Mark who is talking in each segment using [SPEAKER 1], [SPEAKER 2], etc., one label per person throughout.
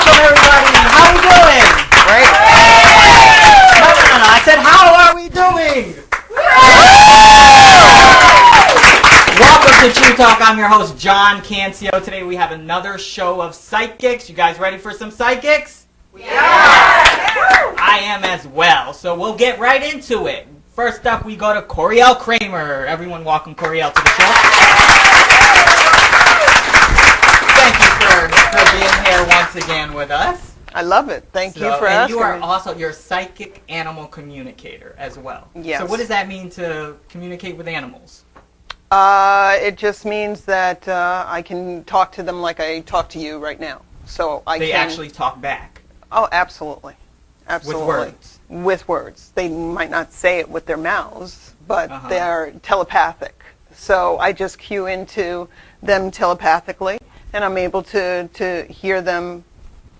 [SPEAKER 1] Welcome, everybody. How we doing? Great. No. I said, how are we doing? Welcome to True Talk. I'm your host, John Cancio. Today we have another show of psychics. You guys ready for some psychics?
[SPEAKER 2] Yeah.
[SPEAKER 1] I am as well. So we'll get right into it. First up, we go to Coryelle Kramer. Everyone welcome Coryelle to the show. Thank you for being here once again with us.
[SPEAKER 3] I love it. Thank you for asking.
[SPEAKER 1] And you are also your psychic animal communicator as well.
[SPEAKER 3] Yes.
[SPEAKER 1] So what does that mean to communicate with animals?
[SPEAKER 3] It just means that I can talk to them like I talk to you right now. So
[SPEAKER 1] They actually talk back.
[SPEAKER 3] Oh, absolutely. Absolutely.
[SPEAKER 1] With words.
[SPEAKER 3] With words. They might not say it with their mouths, but they're telepathic. So I just cue into them telepathically, and I'm able to hear them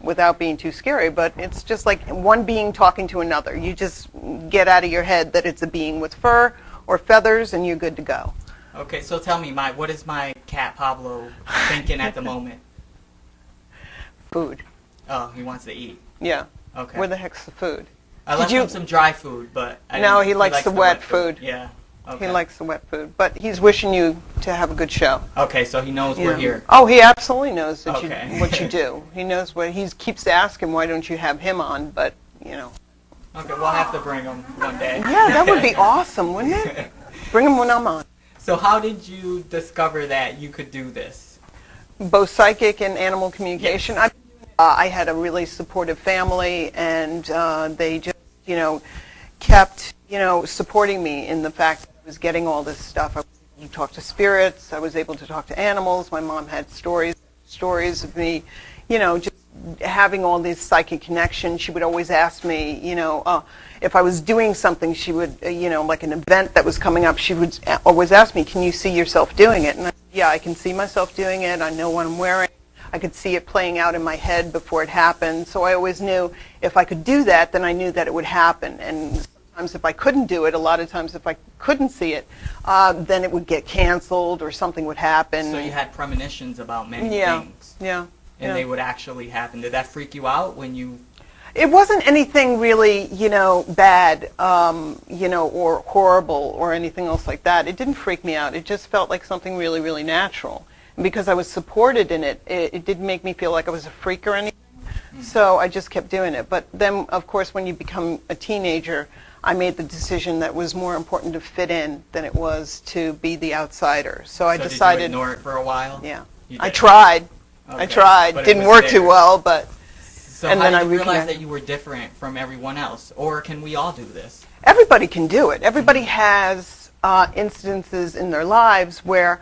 [SPEAKER 3] without being too scary. But it's just like one being talking to another. You just get out of your head that it's a being with fur or feathers, and you're good to go.
[SPEAKER 1] Okay, so tell me, what is my cat Pablo thinking at the moment?
[SPEAKER 3] Food.
[SPEAKER 1] Oh, he wants to eat.
[SPEAKER 3] Yeah.
[SPEAKER 1] Okay.
[SPEAKER 3] Where the heck's the food?
[SPEAKER 1] I left him some dry food, but
[SPEAKER 3] no, he likes the wet food.
[SPEAKER 1] Yeah. Okay.
[SPEAKER 3] He likes the wet food, but he's wishing you to have a good show.
[SPEAKER 1] Okay, so he knows we're here.
[SPEAKER 3] Oh, he absolutely knows that what you do. He knows what he keeps asking. Why don't you have him on? But you know.
[SPEAKER 1] Okay, we'll have to bring him one day.
[SPEAKER 3] Yeah, that would be awesome, wouldn't it? Bring him when I'm on.
[SPEAKER 1] So how did you discover that you could do this?
[SPEAKER 3] Both psychic and animal communication.
[SPEAKER 1] Yes.
[SPEAKER 3] I had a really supportive family, and they just, kept, supporting me in the fact that I was getting all this stuff. I was able to talk to spirits. I was able to talk to animals. My mom had stories of me, just having all these psychic connections. She would always ask me, if I was doing something, she would, like an event that was coming up, she would always ask me, can you see yourself doing it? And I said, yeah, I can see myself doing it. I know what I'm wearing. I could see it playing out in my head before it happened. So I always knew if I could do that, then I knew that it would happen. And sometimes if I couldn't do it, a lot of times if I couldn't see it, then it would get canceled or something would happen.
[SPEAKER 1] So you had premonitions about many things.
[SPEAKER 3] Yeah.
[SPEAKER 1] And they would actually happen. Did that freak you out when you...
[SPEAKER 3] It wasn't anything really, bad, or horrible or anything else like that. It didn't freak me out. It just felt like something really, really natural. And because I was supported in it, it didn't make me feel like I was a freak or anything. So I just kept doing it. But then, of course, when you become a teenager, I made the decision that it was more important to fit in than it was to be the outsider. So I decided...
[SPEAKER 1] Did you ignore it for a while?
[SPEAKER 3] Yeah. I tried.
[SPEAKER 1] Okay.
[SPEAKER 3] I tried. Didn't work too well, but...
[SPEAKER 1] So and how did you realize that you were different from everyone else? Or can we all do this?
[SPEAKER 3] Everybody can do it. Everybody has instances in their lives where,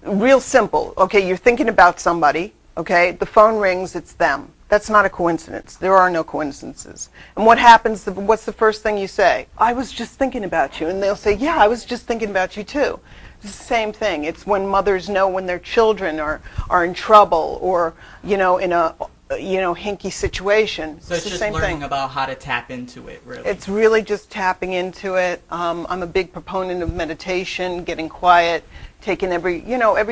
[SPEAKER 3] real simple. Okay, you're thinking about somebody. Okay, the phone rings, it's them. That's not a coincidence. There are no coincidences. And what happens, what's the first thing you say? I was just thinking about you. And they'll say, yeah, I was just thinking about you too. It's the same thing. It's when mothers know when their children are in trouble or, in a hinky situation.
[SPEAKER 1] So it's just learning about how to tap into it, really.
[SPEAKER 3] It's really just tapping into it. I'm a big proponent of meditation, getting quiet, taking every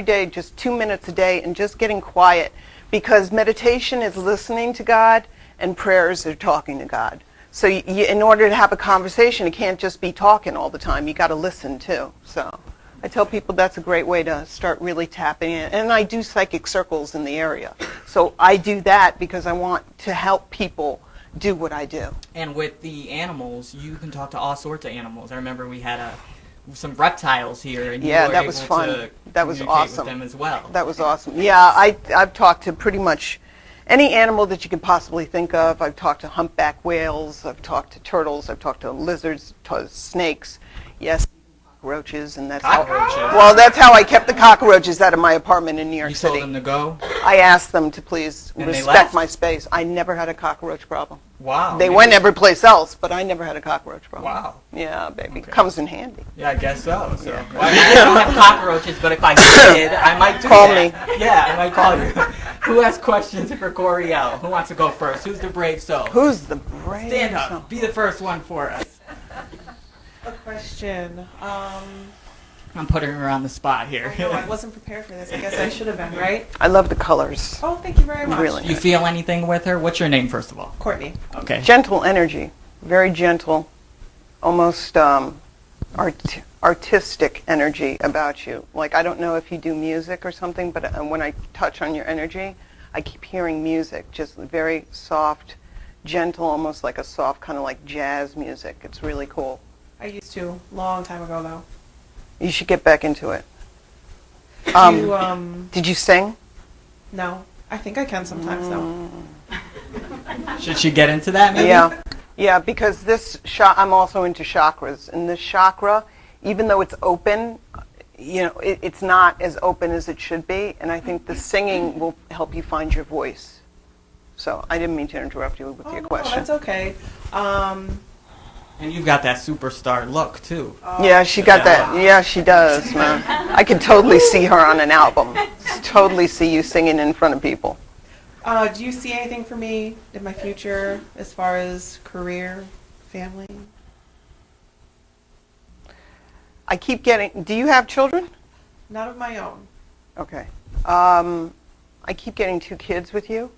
[SPEAKER 3] day, just 2 minutes a day, and just getting quiet. Because meditation is listening to God, and prayers are talking to God. So in order to have a conversation, it can't just be talking all the time. You got to listen too. So I tell people that's a great way to start really tapping in. And I do psychic circles in the area. So I do that because I want to help people do what I do.
[SPEAKER 1] And with the animals, you can talk to all sorts of animals. I remember we had some reptiles here, and you were
[SPEAKER 3] that was
[SPEAKER 1] able
[SPEAKER 3] fun.
[SPEAKER 1] to
[SPEAKER 3] that was awesome.
[SPEAKER 1] with them as well.
[SPEAKER 3] That was awesome. Yeah, I've talked to pretty much any animal that you could possibly think of. I've talked to humpback whales. I've talked to turtles. I've talked to lizards, to snakes. Yes. Cockroaches, and that's that's how I kept the cockroaches out of my apartment in New York City.
[SPEAKER 1] You told them to go?
[SPEAKER 3] I asked them to please
[SPEAKER 1] and
[SPEAKER 3] respect my space. I never had a cockroach problem.
[SPEAKER 1] Wow.
[SPEAKER 3] They went every place else, but I never had a cockroach problem.
[SPEAKER 1] Wow.
[SPEAKER 3] Yeah, baby. Okay. Comes in handy.
[SPEAKER 1] Yeah, I guess so. Yeah. Well, I don't have cockroaches, but if I did, I might do
[SPEAKER 3] call
[SPEAKER 1] that.
[SPEAKER 3] me.
[SPEAKER 1] Yeah, I might call you. Who has questions for Coryelle? Who wants to go first? Who's the brave soul?
[SPEAKER 3] Who's the brave
[SPEAKER 1] Stand up. Be the first one for us.
[SPEAKER 2] A question.
[SPEAKER 1] I'm putting her on the spot here.
[SPEAKER 2] No, I wasn't prepared for this. I guess I should have been, right?
[SPEAKER 3] I love the colors.
[SPEAKER 2] Oh, thank you very much.
[SPEAKER 3] Really.
[SPEAKER 1] You feel anything with her? What's your name, first of all?
[SPEAKER 2] Courtney.
[SPEAKER 1] Okay.
[SPEAKER 3] Gentle energy, very gentle, almost artistic energy about you. Like, I don't know if you do music or something, but when I touch on your energy, I keep hearing music, just very soft, gentle, almost like a soft kind of like jazz music. It's really cool.
[SPEAKER 2] I used to, long time ago, though.
[SPEAKER 3] You should get back into it. Did you sing?
[SPEAKER 2] No. I think I can sometimes, though.
[SPEAKER 1] Should she get into that, maybe?
[SPEAKER 3] Yeah, because I'm also into chakras, and this chakra, even though it's open, it's not as open as it should be, and I think the singing will help you find your voice. So I didn't mean to interrupt you with your question.
[SPEAKER 2] No, that's okay.
[SPEAKER 1] And you've got that superstar look, too.
[SPEAKER 3] Yeah, she got that. Yeah, she does, man. I could totally see her on an album. Totally see you singing in front of people.
[SPEAKER 2] Do you see anything for me in my future as far as career, family?
[SPEAKER 3] I keep getting... Do you have children?
[SPEAKER 2] Not of my own.
[SPEAKER 3] Okay. I keep getting 2 kids with you.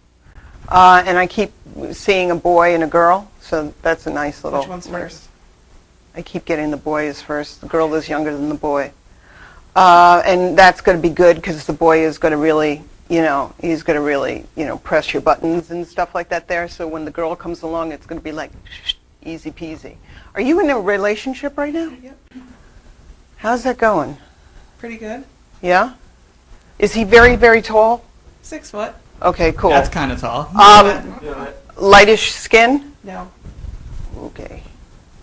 [SPEAKER 3] And I keep seeing a boy and a girl, so that's a nice little...
[SPEAKER 2] Which one's first?
[SPEAKER 3] I keep getting the boy is first. The girl is younger than the boy. And that's going to be good because the boy is going to really, he's going to really, press your buttons and stuff like that there. So when the girl comes along, it's going to be like easy peasy. Are you in a relationship right now?
[SPEAKER 2] Yep.
[SPEAKER 3] How's that going?
[SPEAKER 2] Pretty good.
[SPEAKER 3] Yeah? Is he very, very tall?
[SPEAKER 2] 6 foot.
[SPEAKER 3] Okay, cool.
[SPEAKER 1] That's kind of tall.
[SPEAKER 3] Lightish skin?
[SPEAKER 2] No.
[SPEAKER 3] Okay.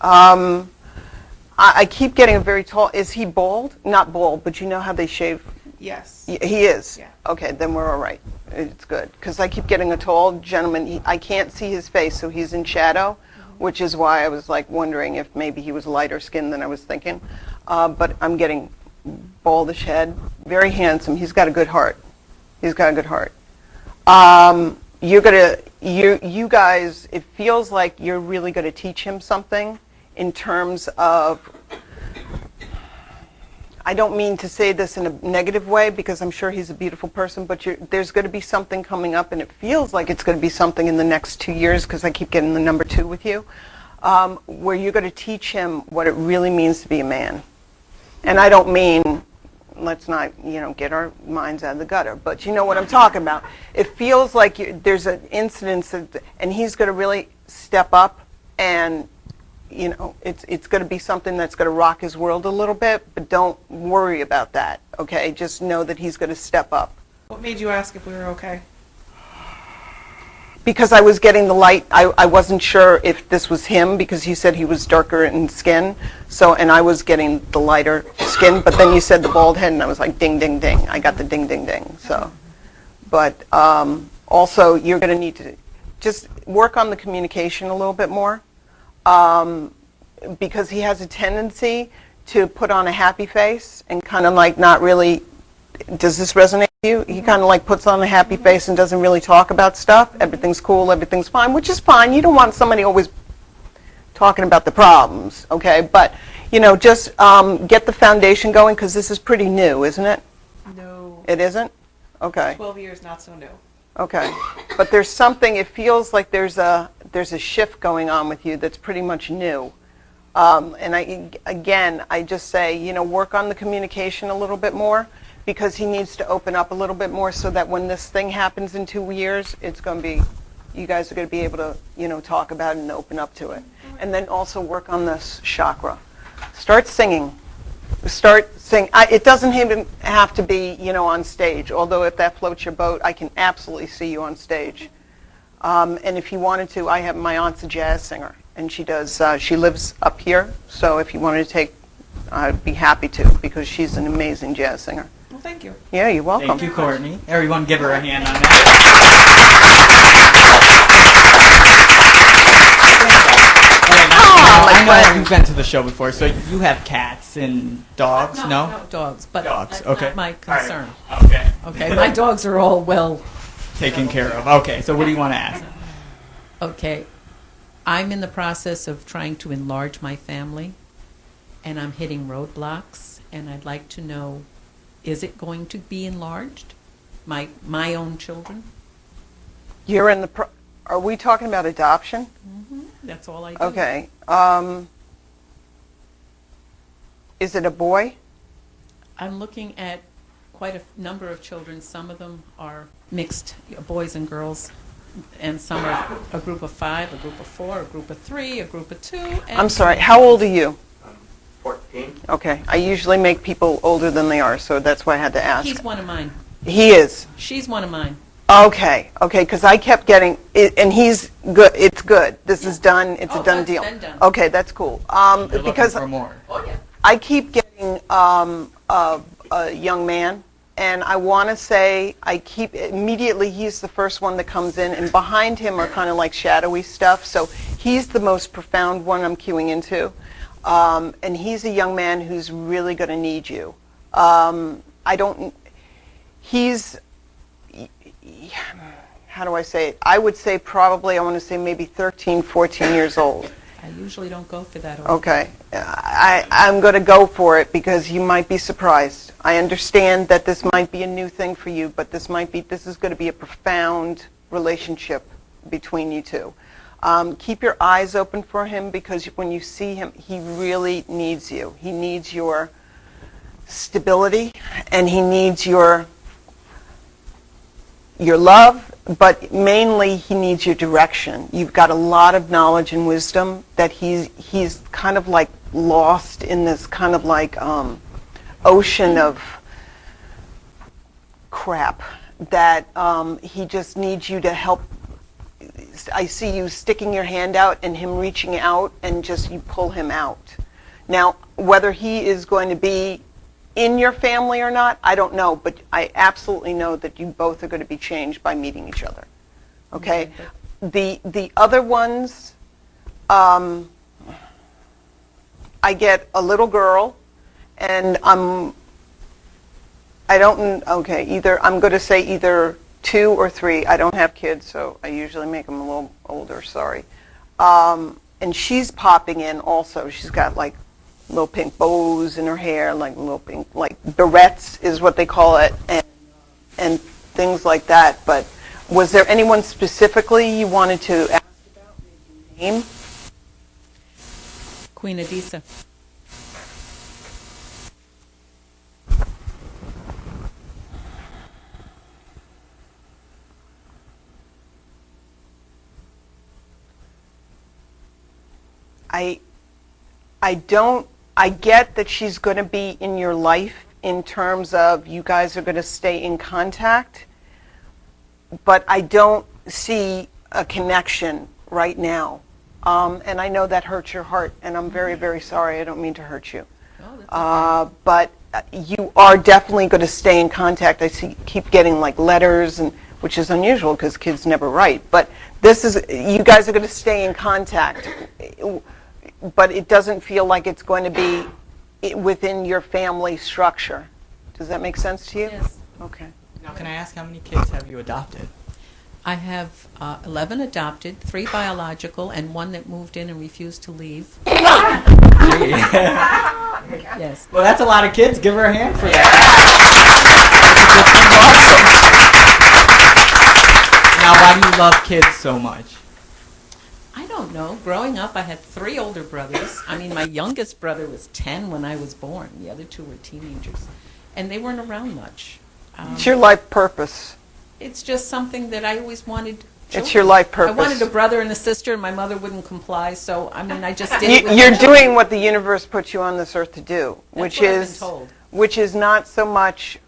[SPEAKER 3] I keep getting a very tall. Is he bald? Not bald, but you know how they shave?
[SPEAKER 2] Yes.
[SPEAKER 3] He is?
[SPEAKER 2] Yeah.
[SPEAKER 3] Okay, then we're all right. It's good. Because I keep getting a tall gentleman. I can't see his face, so he's in shadow, which is why I was like wondering if maybe he was lighter skinned than I was thinking. But I'm getting baldish head. Very handsome. He's got a good heart. He's got a good heart. You guys, it feels like you're really going to teach him something in terms of, I don't mean to say this in a negative way because I'm sure he's a beautiful person, but there's going to be something coming up, and it feels like it's going to be something in the next 2 years because I keep getting the number 2 with you, where you're going to teach him what it really means to be a man. And I don't mean, let's not, get our minds out of the gutter, but you know what I'm talking about. It feels like there's an incidence, and he's going to really step up, and it's going to be something that's going to rock his world a little bit, but don't worry about that, okay? Just know that he's going to step up.
[SPEAKER 2] What made you ask if we were okay?
[SPEAKER 3] Because I was getting the light, I wasn't sure if this was him because you said he was darker in skin, and I was getting the lighter skin, but then you said the bald head, and I was like, ding, ding, ding. I got the ding, ding, ding, so. But also, you're going to need to just work on the communication a little bit more, because he has a tendency to put on a happy face and kind of like not really, does this resonate with you? He kind of like puts on a happy face and doesn't really talk about stuff. Everything's cool, everything's fine, which is fine. You don't want somebody always talking about the problems, okay? But, just get the foundation going because this is pretty new, isn't it?
[SPEAKER 2] No.
[SPEAKER 3] It isn't? Okay.
[SPEAKER 2] 12 years, not so new.
[SPEAKER 3] Okay. But there's something, it feels like there's a shift going on with you that's pretty much new. And I just say, work on the communication a little bit more because he needs to open up a little bit more so that when this thing happens in 2 years, it's going to be, you guys are going to be able to, talk about it and open up to it. And then also work on this chakra. Start singing. Start singing. It doesn't even have to be, on stage, although if that floats your boat, I can absolutely see you on stage. And if you wanted to, my aunt's a jazz singer, and she lives up here, so if you wanted to take, I'd be happy to, because she's an amazing jazz singer.
[SPEAKER 2] Well, thank you.
[SPEAKER 3] Yeah, you're welcome.
[SPEAKER 1] Thank you, Courtney. Everyone give her a hand on that. I know you've been to the show before, so you have cats and dogs, no?
[SPEAKER 4] No dogs, but
[SPEAKER 1] Dogs,
[SPEAKER 4] that's
[SPEAKER 1] okay.
[SPEAKER 4] not my concern.
[SPEAKER 1] Okay.
[SPEAKER 4] Okay, my dogs are all well.
[SPEAKER 1] Taken care of. Okay, so what do you want to ask?
[SPEAKER 4] Okay, I'm in the process of trying to enlarge my family, and I'm hitting roadblocks, and I'd like to know, is it going to be enlarged? My own children?
[SPEAKER 3] You're in the. Are we talking about adoption?
[SPEAKER 4] That's all I do.
[SPEAKER 3] Okay. Is it a boy?
[SPEAKER 4] I'm looking at quite a number of children. Some of them are mixed, boys and girls, and some are a group of 5, a group of 4, a group of 3, a group of 2. And
[SPEAKER 3] I'm sorry. How old are you?
[SPEAKER 5] 14.
[SPEAKER 3] Okay. I usually make people older than they are, so that's why I had to ask.
[SPEAKER 4] He's one of mine.
[SPEAKER 3] He is.
[SPEAKER 4] She's one of mine.
[SPEAKER 3] Okay. Because I kept getting it, and he's good. It's good. This is done. It's a done
[SPEAKER 4] it's
[SPEAKER 3] deal.
[SPEAKER 4] been done.
[SPEAKER 3] Okay, that's cool.
[SPEAKER 1] You're
[SPEAKER 3] Because
[SPEAKER 1] looking for more.
[SPEAKER 4] Oh, yeah.
[SPEAKER 3] I keep getting a young man, and I want to say immediately he's the first one that comes in, and behind him are kind of like shadowy stuff. So he's the most profound one I'm queuing into, and he's a young man who's really going to need you. He's, how do I say it? I would say probably, I want to say maybe 13, 14 years old.
[SPEAKER 4] I usually don't go for that.
[SPEAKER 3] Okay. I'm going to go for it because you might be surprised. I understand that this might be a new thing for you, but this is going to be a profound relationship between you two. Keep your eyes open for him because when you see him, he really needs you. He needs your stability and he needs your love, but mainly he needs your direction. You've got a lot of knowledge and wisdom that he's kind of like lost in this kind of like ocean of crap that he just needs you to help. I see you sticking your hand out and him reaching out and just you pull him out. Now, whether he is going to be in your family or not, I don't know, but I absolutely know that you both are going to be changed by meeting each other. Okay? The other ones, I get a little girl, and I'm going to say either 2 or 3. I don't have kids, so I usually make them a little older, sorry. And she's popping in also. She's got like little pink bows in her hair, like little pink, like barrettes is what they call it, and things like that. But was there anyone specifically you wanted to ask about? Name?
[SPEAKER 4] Queen Adisa.
[SPEAKER 3] I get that she's going to be in your life in terms of you guys are going to stay in contact, but I don't see a connection right now. And I know that hurts your heart, and I'm very, very sorry. I don't mean to hurt you. But you are definitely going to stay in contact. I keep getting like letters, which is unusual because kids never write. But you guys are going to stay in contact. But it doesn't feel like it's going to be within your family structure. Does that make sense to you?
[SPEAKER 4] Yes.
[SPEAKER 3] Okay.
[SPEAKER 1] Now, can I ask how many kids have you adopted?
[SPEAKER 4] I have 11 adopted, 3 biological, and 1 that moved in and refused to leave. Yes.
[SPEAKER 1] Well, that's a lot of kids. Give her a hand for that. That's awesome. Now, why do you love kids so much?
[SPEAKER 4] I don't know. Growing up, I had 3 older brothers. I mean, my youngest brother was 10 when I was born. The other 2 were teenagers. And they weren't around much.
[SPEAKER 3] It's your life purpose.
[SPEAKER 4] It's just something that I always wanted. Children.
[SPEAKER 3] It's your life purpose.
[SPEAKER 4] I wanted a brother and a sister, and my mother wouldn't comply. So, I mean, I just did it with
[SPEAKER 3] You're
[SPEAKER 4] my children.
[SPEAKER 3] doing what the universe put you on this earth to do,
[SPEAKER 4] That's what I've been told.
[SPEAKER 3] which is not so much,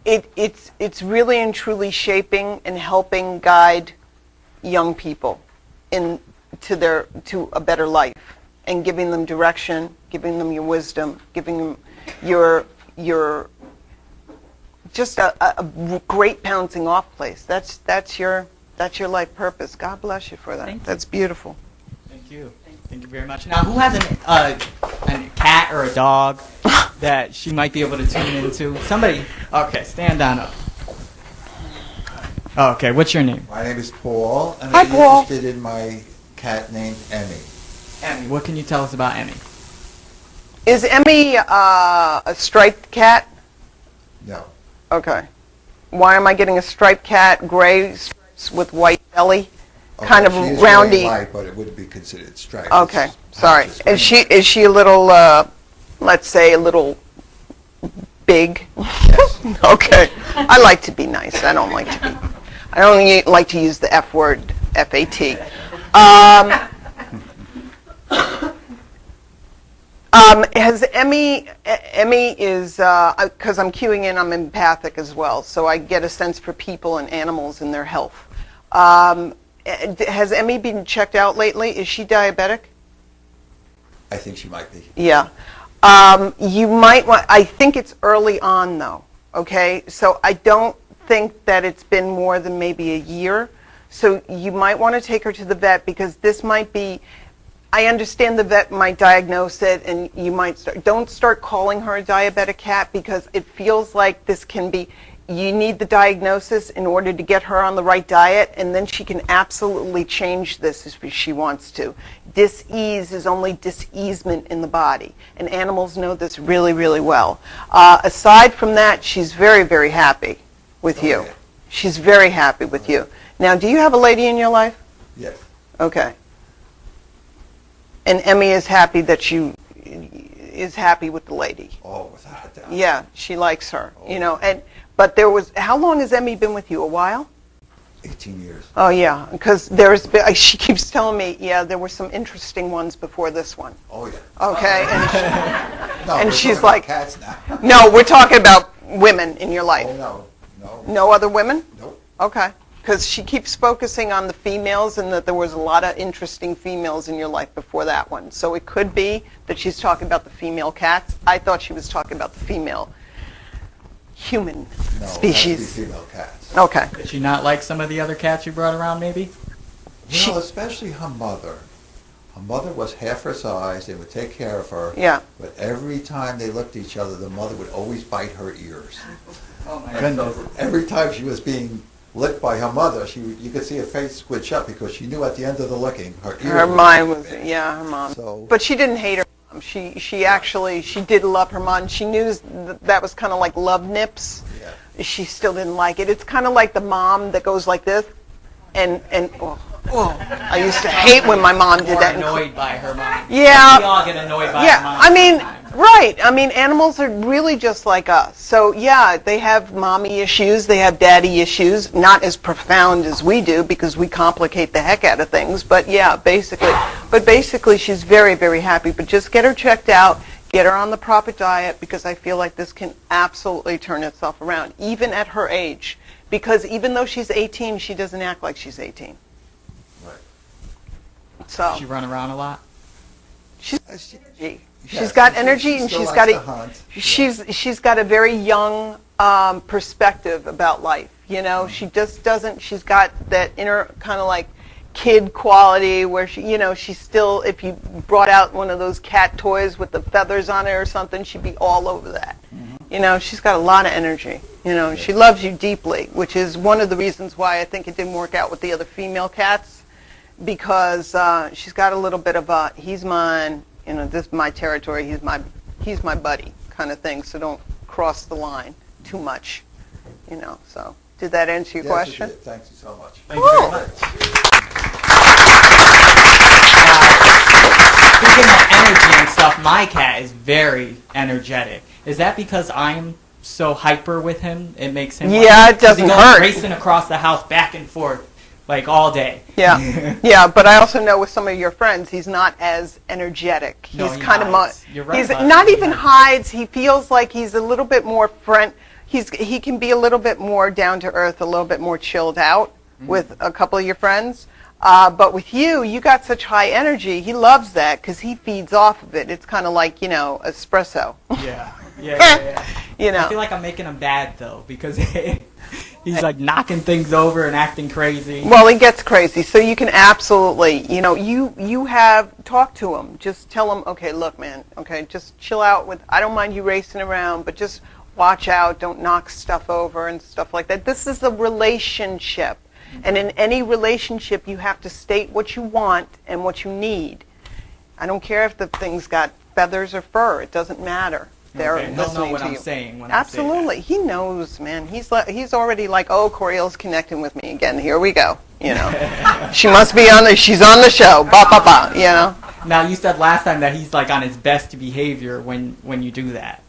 [SPEAKER 3] it's really and truly shaping and helping guide young people to a better life and giving them direction, giving them your wisdom, giving them your just a great bouncing off place. That's your life purpose. God bless you for that.
[SPEAKER 4] Thank you.
[SPEAKER 3] That's beautiful.
[SPEAKER 1] Thank you. Thank you very much. Now, who has a cat or a dog that she might be able to tune into? Somebody. Okay, stand on up. Okay, what's your name?
[SPEAKER 5] My name is Paul, and
[SPEAKER 3] Hi,
[SPEAKER 5] I'm
[SPEAKER 3] Paul.
[SPEAKER 5] interested in my cat named Emmy.
[SPEAKER 1] Emmy, what can you tell us about Emmy?
[SPEAKER 3] Is Emmy a striped cat?
[SPEAKER 5] No.
[SPEAKER 3] Okay. Why am I getting a striped cat, gray stripes with white belly?
[SPEAKER 5] Okay,
[SPEAKER 3] Kind of
[SPEAKER 5] she is
[SPEAKER 3] roundy.
[SPEAKER 5] very light, but it wouldn't be considered striped.
[SPEAKER 3] Okay,
[SPEAKER 5] It's
[SPEAKER 3] sorry.
[SPEAKER 5] patches.
[SPEAKER 3] Is she a little, let's say, a little big?
[SPEAKER 5] Yes.
[SPEAKER 3] Okay. I like to be nice. I don't like to use the F word, F-A-T. Has Emmy is, because I'm queuing in, I'm empathic as well, so I get a sense for people and animals and their health. Has Emmy been checked out lately? Is she diabetic?
[SPEAKER 5] I think she might be.
[SPEAKER 3] Yeah. You might want, I think it's early on though, okay? So I don't think that it's been more than maybe a year. So you might want to take her to the vet because this might be, I understand the vet might diagnose it and you might don't start calling her a diabetic cat because it feels like this can be, you need the diagnosis in order to get her on the right diet, and then she can absolutely change this if she wants to. Dis-ease is only dis-easement in the body, and animals know this really, really well. Aside from that, she's very, very happy with you.
[SPEAKER 5] Okay.
[SPEAKER 3] She's very happy with you. Now, do you have a lady in your life?
[SPEAKER 5] Yes.
[SPEAKER 3] Okay. And Emmy is happy that you is happy with the lady.
[SPEAKER 5] Oh, without a doubt.
[SPEAKER 3] Yeah, she likes her. You know, but there was, how long has Emmy been with you? A while?
[SPEAKER 5] 18 years.
[SPEAKER 3] Oh yeah, because there's been, she keeps telling me, yeah, there were some interesting ones before this one.
[SPEAKER 5] Oh, yeah.
[SPEAKER 3] Okay,
[SPEAKER 5] No,
[SPEAKER 3] and
[SPEAKER 5] we're
[SPEAKER 3] she's
[SPEAKER 5] talking
[SPEAKER 3] like-
[SPEAKER 5] about cats now.
[SPEAKER 3] no, we're talking about women in your life.
[SPEAKER 5] Oh, no. No.
[SPEAKER 3] No other women?
[SPEAKER 5] Nope.
[SPEAKER 3] Okay, because she keeps focusing on the females and that there was a lot of interesting females in your life before that one. So it could be that she's talking about the female cats. I thought she was talking about the female human
[SPEAKER 5] No,
[SPEAKER 3] species.
[SPEAKER 5] it has to be female cats.
[SPEAKER 3] Okay.
[SPEAKER 1] Did she not like some of the other cats you brought around, maybe?
[SPEAKER 5] Well, especially her mother. Her mother was half her size. They would take care of her.
[SPEAKER 3] Yeah.
[SPEAKER 5] But every time they looked at each other, the mother would always bite her ears.
[SPEAKER 1] Oh my
[SPEAKER 5] And
[SPEAKER 1] goodness.
[SPEAKER 5] so every time she was being licked by her mother, you could see her face squinch up because she knew at the end of the licking, her ear
[SPEAKER 3] Her
[SPEAKER 5] would
[SPEAKER 3] mind
[SPEAKER 5] be
[SPEAKER 3] was,
[SPEAKER 5] big.
[SPEAKER 3] yeah, her mom.
[SPEAKER 5] So-
[SPEAKER 3] But she didn't hate her mom. She actually, she did love her mom. She knew that was kind of like love nips.
[SPEAKER 5] Yeah.
[SPEAKER 3] She still didn't like it. It's kind of like the mom that goes like this, and I used to hate when my mom did
[SPEAKER 1] More
[SPEAKER 3] that.
[SPEAKER 1] annoyed by her mom.
[SPEAKER 3] Yeah.
[SPEAKER 1] We all get annoyed by
[SPEAKER 3] Yeah,
[SPEAKER 1] our moms
[SPEAKER 3] I mean,
[SPEAKER 1] sometimes.
[SPEAKER 3] right. I mean, animals are really just like us. So, yeah, they have mommy issues, they have daddy issues, not as profound as we do because we complicate the heck out of things. But, yeah, basically she's very, very happy. But just get her checked out, get her on the proper diet because I feel like this can absolutely turn itself around, even at her age. Because even though she's 18, she doesn't act like she's 18.
[SPEAKER 5] Right.
[SPEAKER 3] So,
[SPEAKER 1] She run around a lot.
[SPEAKER 3] she's
[SPEAKER 5] Yes,
[SPEAKER 3] She's got
[SPEAKER 5] she
[SPEAKER 3] energy and
[SPEAKER 5] still
[SPEAKER 3] she's
[SPEAKER 5] likes
[SPEAKER 3] got
[SPEAKER 5] to
[SPEAKER 3] a
[SPEAKER 5] hunt.
[SPEAKER 3] she's got a very young perspective about life. You know, she just doesn't. She's got that inner kind of like kid quality where she's still. If you brought out one of those cat toys with the feathers on it or something, she'd be all over that. You know, she's got a lot of energy. You know, she loves you deeply, which is one of the reasons why I think it didn't work out with the other female cats, because she's got a little bit of a he's mine. You know, this is my territory. He's my buddy kind of thing. So don't cross the line too much. You know. So did that answer your
[SPEAKER 5] Yes, it
[SPEAKER 3] question?
[SPEAKER 5] did. Thank you so much.
[SPEAKER 1] Thank you very much. Speaking of energy and stuff, my cat is very energetic. Is that because I'm so hyper with him? It makes him.
[SPEAKER 3] Yeah, it
[SPEAKER 1] 'cause he
[SPEAKER 3] doesn't
[SPEAKER 1] goes
[SPEAKER 3] hurt.
[SPEAKER 1] racing across the house back and forth like all day.
[SPEAKER 3] Yeah, yeah, but I also know with some of your friends, he's not as energetic. He's
[SPEAKER 1] No, he
[SPEAKER 3] kind of
[SPEAKER 1] hides. You're right
[SPEAKER 3] he's
[SPEAKER 1] about
[SPEAKER 3] not
[SPEAKER 1] that.
[SPEAKER 3] even hides. He feels like he's a little bit more he can be a little bit more down to earth, a little bit more chilled out with a couple of your friends. But with you got such high energy. He loves that because he feeds off of it. It's kind of like espresso.
[SPEAKER 1] Yeah. Yeah.
[SPEAKER 3] You know.
[SPEAKER 1] I feel like I'm making him bad though because he's like knocking things over and acting crazy.
[SPEAKER 3] Well, he gets crazy, so you can absolutely, you have, talk to him. Just tell him, okay, look, man, okay, just chill out with, I don't mind you racing around, but just watch out, don't knock stuff over and stuff like that. This is a relationship, and in any relationship, you have to state what you want and what you need. I don't care if the thing's got feathers or fur. It doesn't matter. They're
[SPEAKER 1] Okay, he'll
[SPEAKER 3] listening
[SPEAKER 1] know what
[SPEAKER 3] to
[SPEAKER 1] I'm
[SPEAKER 3] you.
[SPEAKER 1] saying when
[SPEAKER 3] Absolutely.
[SPEAKER 1] I say
[SPEAKER 3] He knows, man. He's already like, oh, Coryelle's connecting with me again. Here we go. You know, she's on the show. Ba ba ba. You know.
[SPEAKER 1] that. Now, you said last time that he's like on his best behavior when you do that,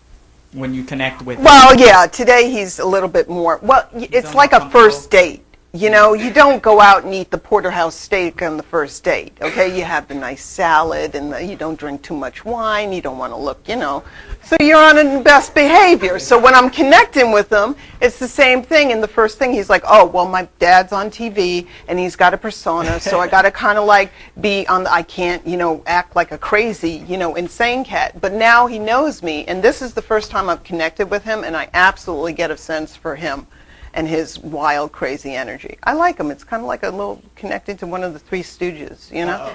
[SPEAKER 1] when you connect with him.
[SPEAKER 3] Well, yeah. Today he's a little bit more. Well, it's like a first date. You know, you don't go out and eat the porterhouse steak on the first date, okay? You have the nice salad, and you don't drink too much wine. You don't want to look, you know. So you're on in best behavior. So when I'm connecting with him, it's the same thing. And the first thing, he's like, oh, well, my dad's on TV, and he's got a persona, so I got to kind of like be on the, I can't, you know, act like a crazy, you know, insane cat. But now he knows me, and this is the first time I've connected with him, and I absolutely get a sense for him and his wild, crazy energy. I like him. It's kind of like a little connected to one of the Three Stooges, you know?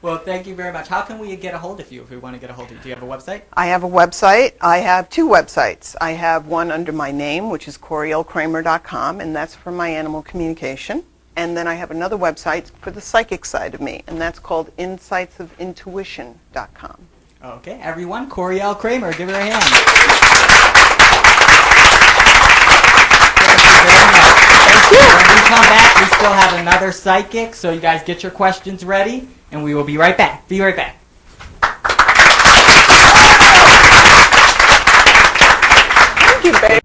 [SPEAKER 1] Well, thank you very much. How can we get a hold of you if we want to get a hold of you? Do you have a website?
[SPEAKER 3] I have a website. I have two websites. I have one under my name, which is CoryelleKramer.com, and that's for my animal communication. And then I have another website for the psychic side of me, and that's called InsightsOfIntuition.com.
[SPEAKER 1] Okay, everyone, Coryelle Kramer, give her a hand. Thank you. When we come back, we still have another psychic, so you guys get your questions ready, and we will be right back. Be right back.
[SPEAKER 3] Thank you, babe.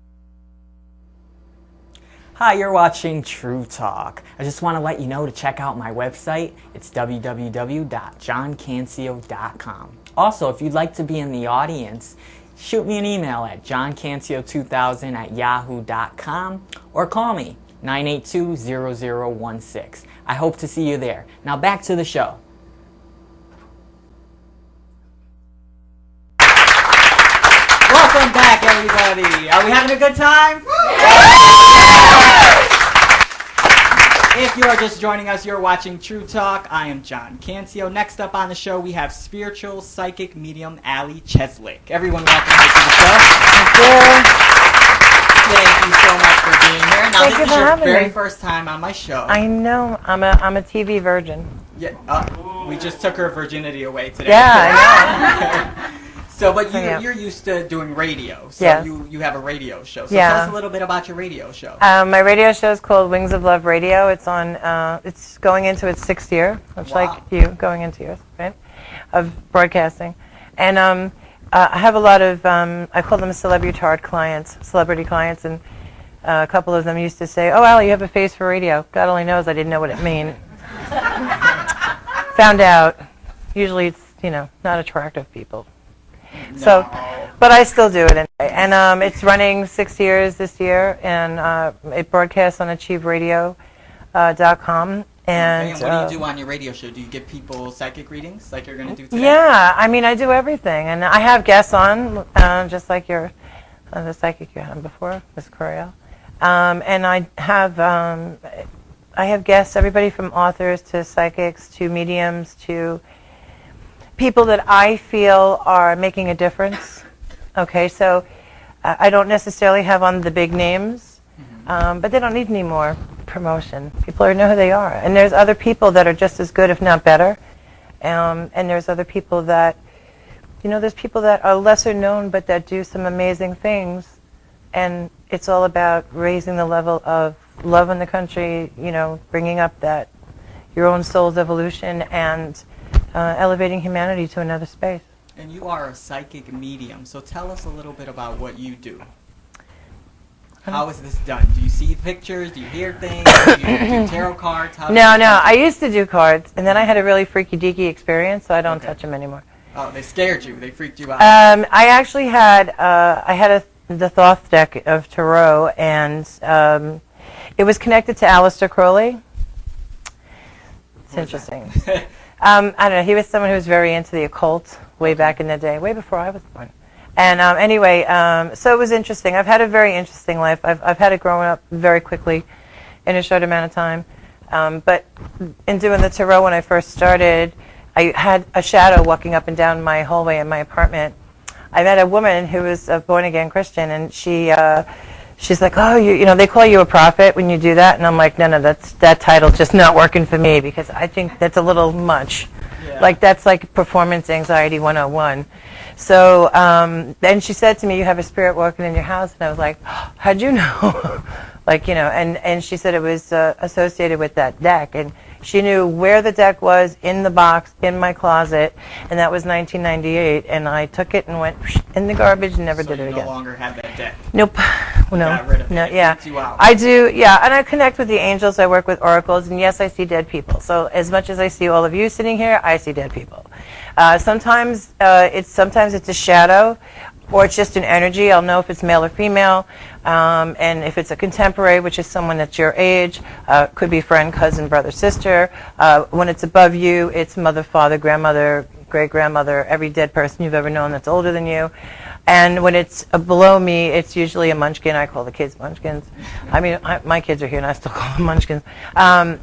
[SPEAKER 6] Hi, you're watching True Talk. I just want to let you know to check out my website. It's www.johncancio.com. Also, if you'd like to be in the audience, shoot me an email at johncancio2000@yahoo.com or call me 982-0016. I hope to see you there. Now back to the show.
[SPEAKER 1] Welcome back, everybody. Are we having a good time? If you are just joining us, you're watching True Talk. I am John Cancio. Next up on the show, we have spiritual psychic medium Allie Cheslick. Everyone, welcome her to the show.
[SPEAKER 7] Thank you.
[SPEAKER 1] Thank you so much for being here. Now,
[SPEAKER 7] Thank
[SPEAKER 1] this
[SPEAKER 7] you
[SPEAKER 1] is
[SPEAKER 7] for
[SPEAKER 1] your
[SPEAKER 7] having
[SPEAKER 1] very
[SPEAKER 7] me.
[SPEAKER 1] first time on my show.
[SPEAKER 7] I know. I'm a TV virgin.
[SPEAKER 1] Yeah, we just took her virginity away today.
[SPEAKER 7] Yeah, I
[SPEAKER 1] So, but
[SPEAKER 7] Yeah.
[SPEAKER 1] you're used to doing radio. So
[SPEAKER 7] Yeah.
[SPEAKER 1] you have a radio show. So
[SPEAKER 7] Yeah.
[SPEAKER 1] tell us a little bit about your radio show.
[SPEAKER 7] My radio show is called Wings of Love Radio. It's on. It's going into its 6th year, much
[SPEAKER 1] Wow.
[SPEAKER 7] like you going into yours, right? Of broadcasting, and I have a lot of. I call them celebrity clients, and a couple of them used to say, "Oh, Allie, you have a face for radio." God only knows I didn't know what it meant. Found out. Usually, it's not attractive people. So, but I still do it anyway. And it's running 6 years this year, and it broadcasts on achieveradio.com. And
[SPEAKER 1] what do you do on your radio show? Do you give people psychic readings like you're going to do today?
[SPEAKER 7] Yeah, I mean, I do everything. And I have guests on, just like the psychic you had before, Miss Coryelle. And I have guests, everybody from authors to psychics to mediums to people that I feel are making a difference. Okay, so I don't necessarily have on the big names, but they don't need any more promotion. People already know who they are. And there's other people that are just as good, if not better. And there's other people that, there's people that are lesser known, but that do some amazing things. And it's all about raising the level of love in the country, bringing up that your own soul's evolution and elevating humanity to another space.
[SPEAKER 1] And you are a psychic medium, so tell us a little bit about what you do. How is this done? Do you see pictures? Do you hear things? Do you do tarot cards?
[SPEAKER 7] No. I used to do cards, and then I had a really freaky deaky experience, so I don't touch them anymore.
[SPEAKER 1] Oh, they scared you. They freaked you out.
[SPEAKER 7] I actually had the Thoth deck of tarot, and it was connected to Aleister Crowley. It's interesting. I don't know. He was someone who was very into the occult way back in the day, way before I was born. And anyway, so it was interesting. I've had a very interesting life. I've had it growing up very quickly in a short amount of time. But in doing the tarot when I first started, I had a shadow walking up and down my hallway in my apartment. I met a woman who was a born-again Christian, and she's like, oh, they call you a prophet when you do that. And I'm like, no, that title's just not working for me because I think that's a little much.
[SPEAKER 1] Yeah.
[SPEAKER 7] Like that's like performance anxiety 101. So then she said to me, you have a spirit walking in your house. And I was like, how'd you know? Like, you know, and she said it was associated with that deck. And she knew where the deck was in the box in my closet, and that was 1998. And I took it and went in the garbage and never did it again.
[SPEAKER 1] No longer have that deck.
[SPEAKER 7] Nope. No.
[SPEAKER 1] Got rid of it.
[SPEAKER 7] No.
[SPEAKER 1] It
[SPEAKER 7] Yeah.
[SPEAKER 1] freaks you out.
[SPEAKER 7] I do. Yeah. And I connect with the angels. I work with oracles, and yes, I see dead people. So as much as I see all of you sitting here, I see dead people. Sometimes it's a shadow, or it's just an energy. I'll know if it's male or female. And if it's a contemporary, which is someone that's your age, could be friend, cousin, brother, sister. When it's above you, it's mother, father, grandmother, great-grandmother, every dead person you've ever known that's older than you. And when it's below me, it's usually a munchkin. I call the kids munchkins. I mean, my kids are here, and I still call them munchkins.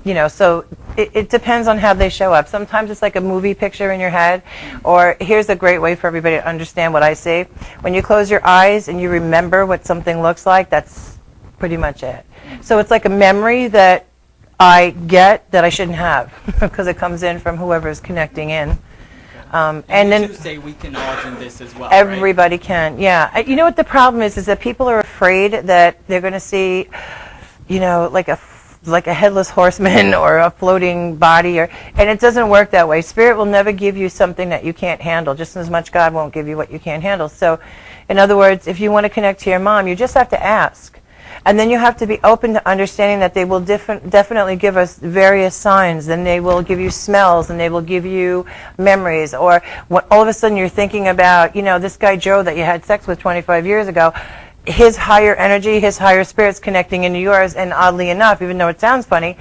[SPEAKER 7] You know, so it depends on how they show up. Sometimes it's like a movie picture in your head, or here's a great way for everybody to understand what I see. When you close your eyes and you remember what something looks like, that's pretty much it. So it's like a memory that I get that I shouldn't have because it comes in from whoever's connecting in.
[SPEAKER 1] And then you say we can all do this as well.
[SPEAKER 7] Everybody can, yeah. You know what the problem is that people are afraid that they're going to see, you know, like a headless horseman or a floating body, and it doesn't work that way. Spirit will never give you something that you can't handle, just as much God won't give you what you can't handle. So, in other words, if you want to connect to your mom, you just have to ask. And then you have to be open to understanding that they will definitely give us various signs, and they will give you smells, and they will give you memories. Or when all of a sudden you're thinking about, you know, this guy Joe that you had sex with 25 years ago, his higher energy, his higher spirit's connecting into yours, and oddly enough, even though it sounds funny,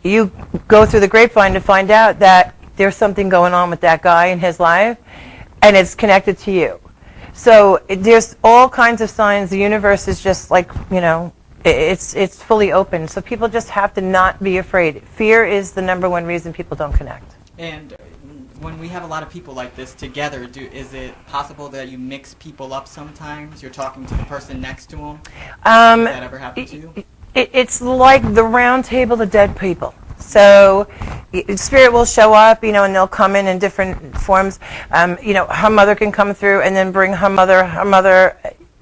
[SPEAKER 7] you go through the grapevine to find out that there's something going on with that guy in his life, and it's connected to you. So there's all kinds of signs. The universe is just like, you know, it's fully open. So people just have to not be afraid. Fear is the #1 reason people don't connect.
[SPEAKER 1] And when we have a lot of people like this together, is it possible that you mix people up sometimes? You're talking to the person next to them? Does that ever happen to you?
[SPEAKER 7] It's like the round table of dead people. So spirit will show up, you know, and they'll come in different forms. You know, her mother can come through and then bring her mother.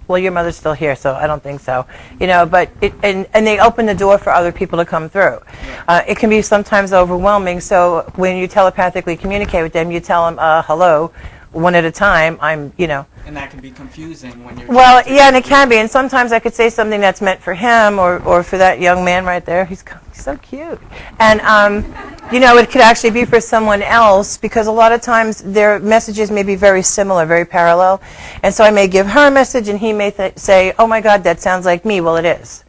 [SPEAKER 7] Well, your mother's still here, so I don't think so. You know, but and they open the door for other people to come through. It can be sometimes overwhelming. So when you telepathically communicate with them, you tell them, hello, one at a time. You know.
[SPEAKER 1] And that can be confusing when you're...
[SPEAKER 7] Well, yeah, and it can be. And sometimes I could say something that's meant for him or for that young man right there. He's so cute. And, you know, it could actually be for someone else, because a lot of times their messages may be very similar, very parallel. And so I may give her a message, and he may say, oh, my God, that sounds like me. Well, it is.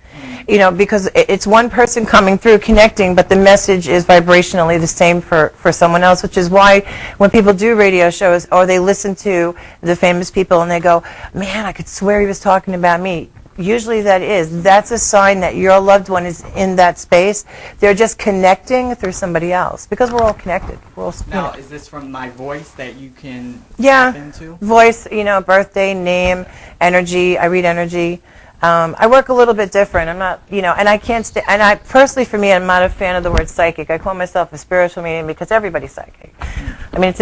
[SPEAKER 7] You know, because it's one person coming through, connecting, but the message is vibrationally the same for someone else, which is why when people do radio shows or they listen to the famous people and they go, man, I could swear he was talking about me. Usually that's a sign that your loved one is in that space. They're just connecting through somebody else, because we're all connected. We're all,
[SPEAKER 1] now, is this from my voice that you can
[SPEAKER 7] tap
[SPEAKER 1] into?
[SPEAKER 7] Voice, you know, birthday, name, energy. I read energy. I work a little bit different. I'm not, you know, and I can't and I personally, for me, I'm not a fan of the word psychic. I call myself a spiritual medium because everybody's psychic. I mean, it's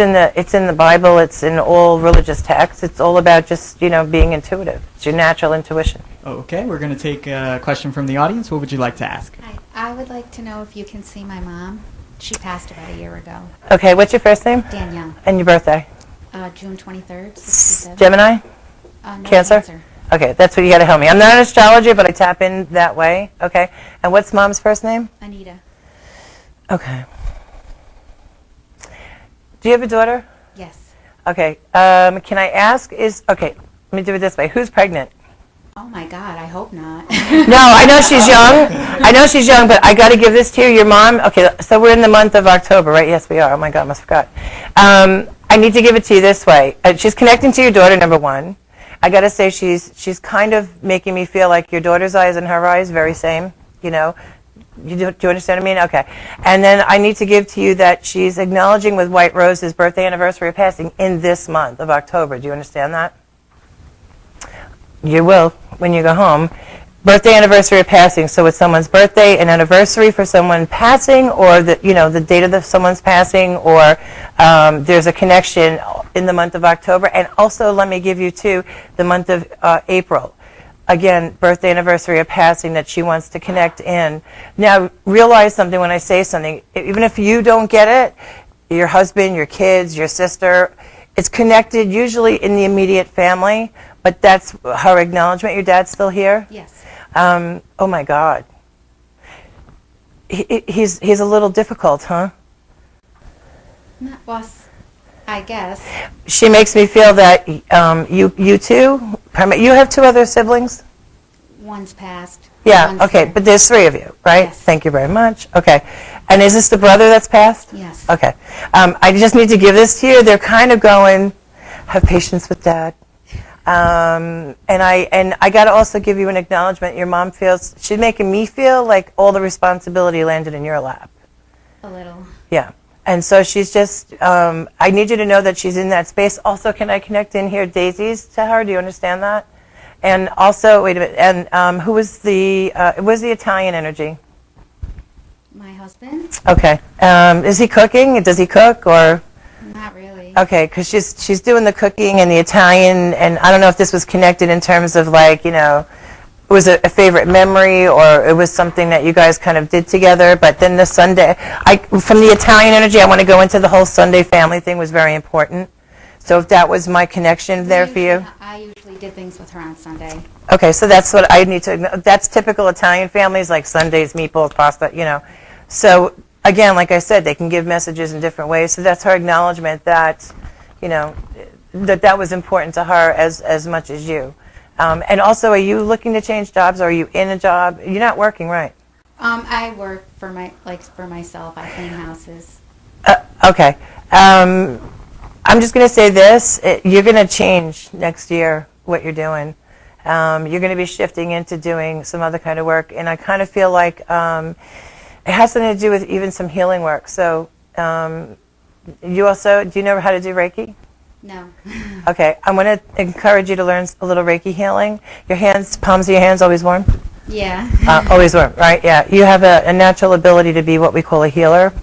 [SPEAKER 7] in the Bible. It's in all religious texts. It's all about just, you know, being intuitive. It's your natural intuition.
[SPEAKER 1] Okay, we're going to take a question from the audience. What would you like to ask?
[SPEAKER 8] Hi. I would like to know if you can see my mom. She passed about a year ago.
[SPEAKER 7] Okay, what's your first name?
[SPEAKER 8] Danielle.
[SPEAKER 7] And your birthday?
[SPEAKER 8] June 23rd, 67.
[SPEAKER 7] Gemini?
[SPEAKER 8] No,
[SPEAKER 7] Cancer? Okay, that's what you got to help me. I'm not an astrologer, but I tap in that way. Okay. And what's Mom's first name?
[SPEAKER 8] Anita.
[SPEAKER 7] Okay. Do you have a daughter?
[SPEAKER 8] Yes.
[SPEAKER 7] Okay. Can I ask, okay, let me do it this way. Who's pregnant?
[SPEAKER 8] Oh my God, I hope not.
[SPEAKER 7] No, I know she's young. But I got to give this to you. Your mom, okay, so we're in the month of October, right? Yes, we are. Oh my God, I must have forgot. I need to give it to you this way. She's connecting to your daughter, #1. I got to say she's kind of making me feel like your daughter's eyes and her eyes, very same, you know. Do you understand what I mean? Okay. And then I need to give to you that she's acknowledging with White Rose his birthday anniversary of passing in this month of October. Do you understand that? You will when you go home. birthday, anniversary, or passing. So it's someone's birthday, an anniversary for someone passing, or the date of someone's passing, or there's a connection in the month of October. And also, let me give you too, the month of April. Again, birthday, anniversary, or passing that she wants to connect in. Now, realize something when I say something. Even if you don't get it, your husband, your kids, your sister, it's connected usually in the immediate family, but that's her acknowledgement. Your dad's still here?
[SPEAKER 8] Yes.
[SPEAKER 7] Oh my God. He's a little difficult, huh?
[SPEAKER 8] Not boss, I guess.
[SPEAKER 7] She makes me feel that you two, you have two other siblings?
[SPEAKER 8] One's passed.
[SPEAKER 7] Yeah,
[SPEAKER 8] one's
[SPEAKER 7] okay,
[SPEAKER 8] here.
[SPEAKER 7] but there's three of you, right?
[SPEAKER 8] Yes.
[SPEAKER 7] Thank you very much. Okay. And is this the brother that's passed?
[SPEAKER 8] Yes.
[SPEAKER 7] Okay. I just need to give this to you. They're kind of going, have patience with Dad. And I got to also give you an acknowledgement. Your mom feels, she's making me feel like all the responsibility landed in your lap.
[SPEAKER 8] A little.
[SPEAKER 7] Yeah. And so she's just, I need you to know that she's in that space. Also, can I connect in here daisies to her? Do you understand that? And also, wait a minute, and who was the Italian energy?
[SPEAKER 8] My husband?
[SPEAKER 7] Okay. Is he cooking? Does he cook or?
[SPEAKER 8] Not really.
[SPEAKER 7] Okay, because she's doing the cooking and the Italian, and I don't know if this was connected in terms of like, it was a favorite memory or it was something that you guys kind of did together. But then the Sunday, from the Italian energy, I want to go into the whole Sunday family thing was very important. So if that was my connection there for you.
[SPEAKER 8] I usually did things with her on Sunday.
[SPEAKER 7] Okay, so that's what I need to, that's typical Italian families, like Sundays, meatballs, pasta, So again, like I said, they can give messages in different ways. So that's her acknowledgement that, that was important to her as much as you. And also, are you looking to change jobs? Or are you in a job? You're not working, right?
[SPEAKER 8] I work for myself. I clean houses.
[SPEAKER 7] Okay. I'm just going to say this. You're going to change next year what you're doing. You're going to be shifting into doing some other kind of work. And I kind of feel like it has something to do with even some healing work. So you also, do you know how to do Reiki?
[SPEAKER 8] No.
[SPEAKER 7] Okay. I'm going to encourage you to learn a little Reiki healing. Your hands, palms of your hands always warm?
[SPEAKER 8] Yeah.
[SPEAKER 7] Always warm, right? Yeah. You have a natural ability to be what we call a healer.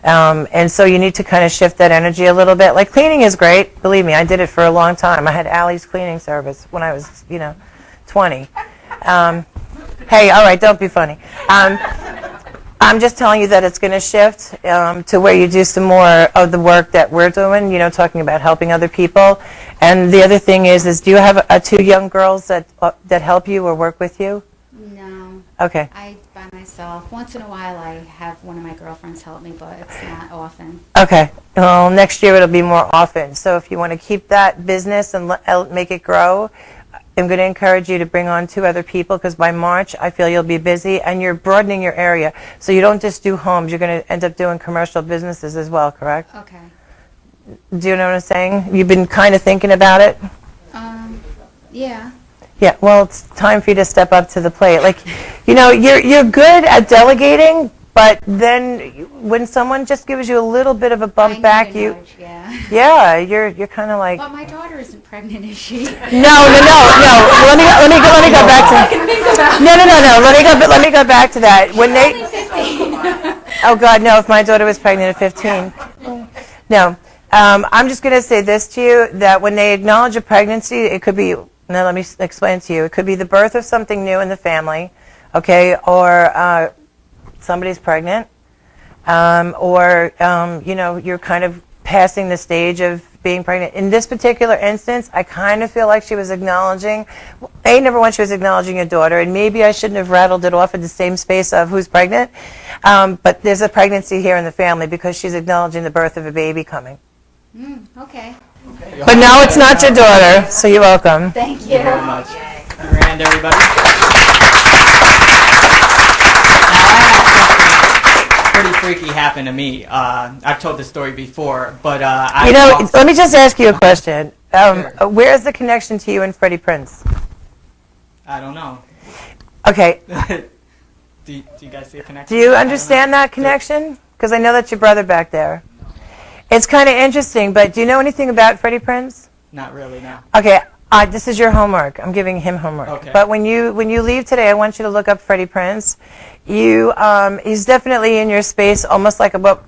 [SPEAKER 7] And so you need to kind of shift that energy a little bit. Like cleaning is great. Believe me, I did it for a long time. I had Allie's cleaning service when I was, 20. Hey, all right, don't be funny. I'm just telling you that it's going to shift to where you do some more of the work that we're doing, talking about helping other people. And the other thing is do you have two young girls that help you or work with you?
[SPEAKER 8] No.
[SPEAKER 7] Okay.
[SPEAKER 8] I by myself. Once in a while, I have one of my girlfriends help me, but it's not often.
[SPEAKER 7] Okay. Well, next year it'll be more often. So if you want to keep that business and make it grow, I'm going to encourage you to bring on 2 other people because by March I feel you'll be busy and you're broadening your area. So you don't just do homes. You're going to end up doing commercial businesses as well, correct?
[SPEAKER 8] Okay.
[SPEAKER 7] Do you know what I'm saying? You've been kind of thinking about it?
[SPEAKER 8] Yeah.
[SPEAKER 7] Yeah, well, it's time for you to step up to the plate. Like, you're good at delegating, but then when someone just gives you a little bit of a bump back,
[SPEAKER 8] nudge,
[SPEAKER 7] yeah, you're kind of like.
[SPEAKER 8] But my daughter isn't pregnant, is she?
[SPEAKER 7] No. Let me go back to. No. Let me go back to that. When they. Oh God, no! If my daughter was pregnant at 15, no. I'm just going to say this to you: that when they acknowledge a pregnancy, it could be. Now let me explain to you. It could be the birth of something new in the family, okay, or somebody's pregnant, or you're kind of passing the stage of being pregnant. In this particular instance, I kind of feel like she was acknowledging. Number one, she was acknowledging your daughter, and maybe I shouldn't have rattled it off in the same space of who's pregnant, but there's a pregnancy here in the family because she's acknowledging the birth of a baby coming.
[SPEAKER 8] Okay.
[SPEAKER 7] But now it's not your daughter, so you're welcome.
[SPEAKER 8] Thank you.
[SPEAKER 1] Thank you very much. Grand, everybody. Pretty freaky happened to me. I've told this story before, but
[SPEAKER 7] let me just ask you a question.
[SPEAKER 1] Sure.
[SPEAKER 7] Where's the connection to you and Freddie Prinze?
[SPEAKER 1] I don't know.
[SPEAKER 7] Okay.
[SPEAKER 1] do you guys see a connection?
[SPEAKER 7] Do you understand that connection? Because I know that's your brother back there. It's kind of interesting, but do you know anything about Freddie Prinze?
[SPEAKER 1] Not really, no.
[SPEAKER 7] Okay, This is your homework. I'm giving him homework.
[SPEAKER 1] Okay.
[SPEAKER 7] But when you leave today, I want you to look up Freddie Prinze. He's definitely in your space, almost like what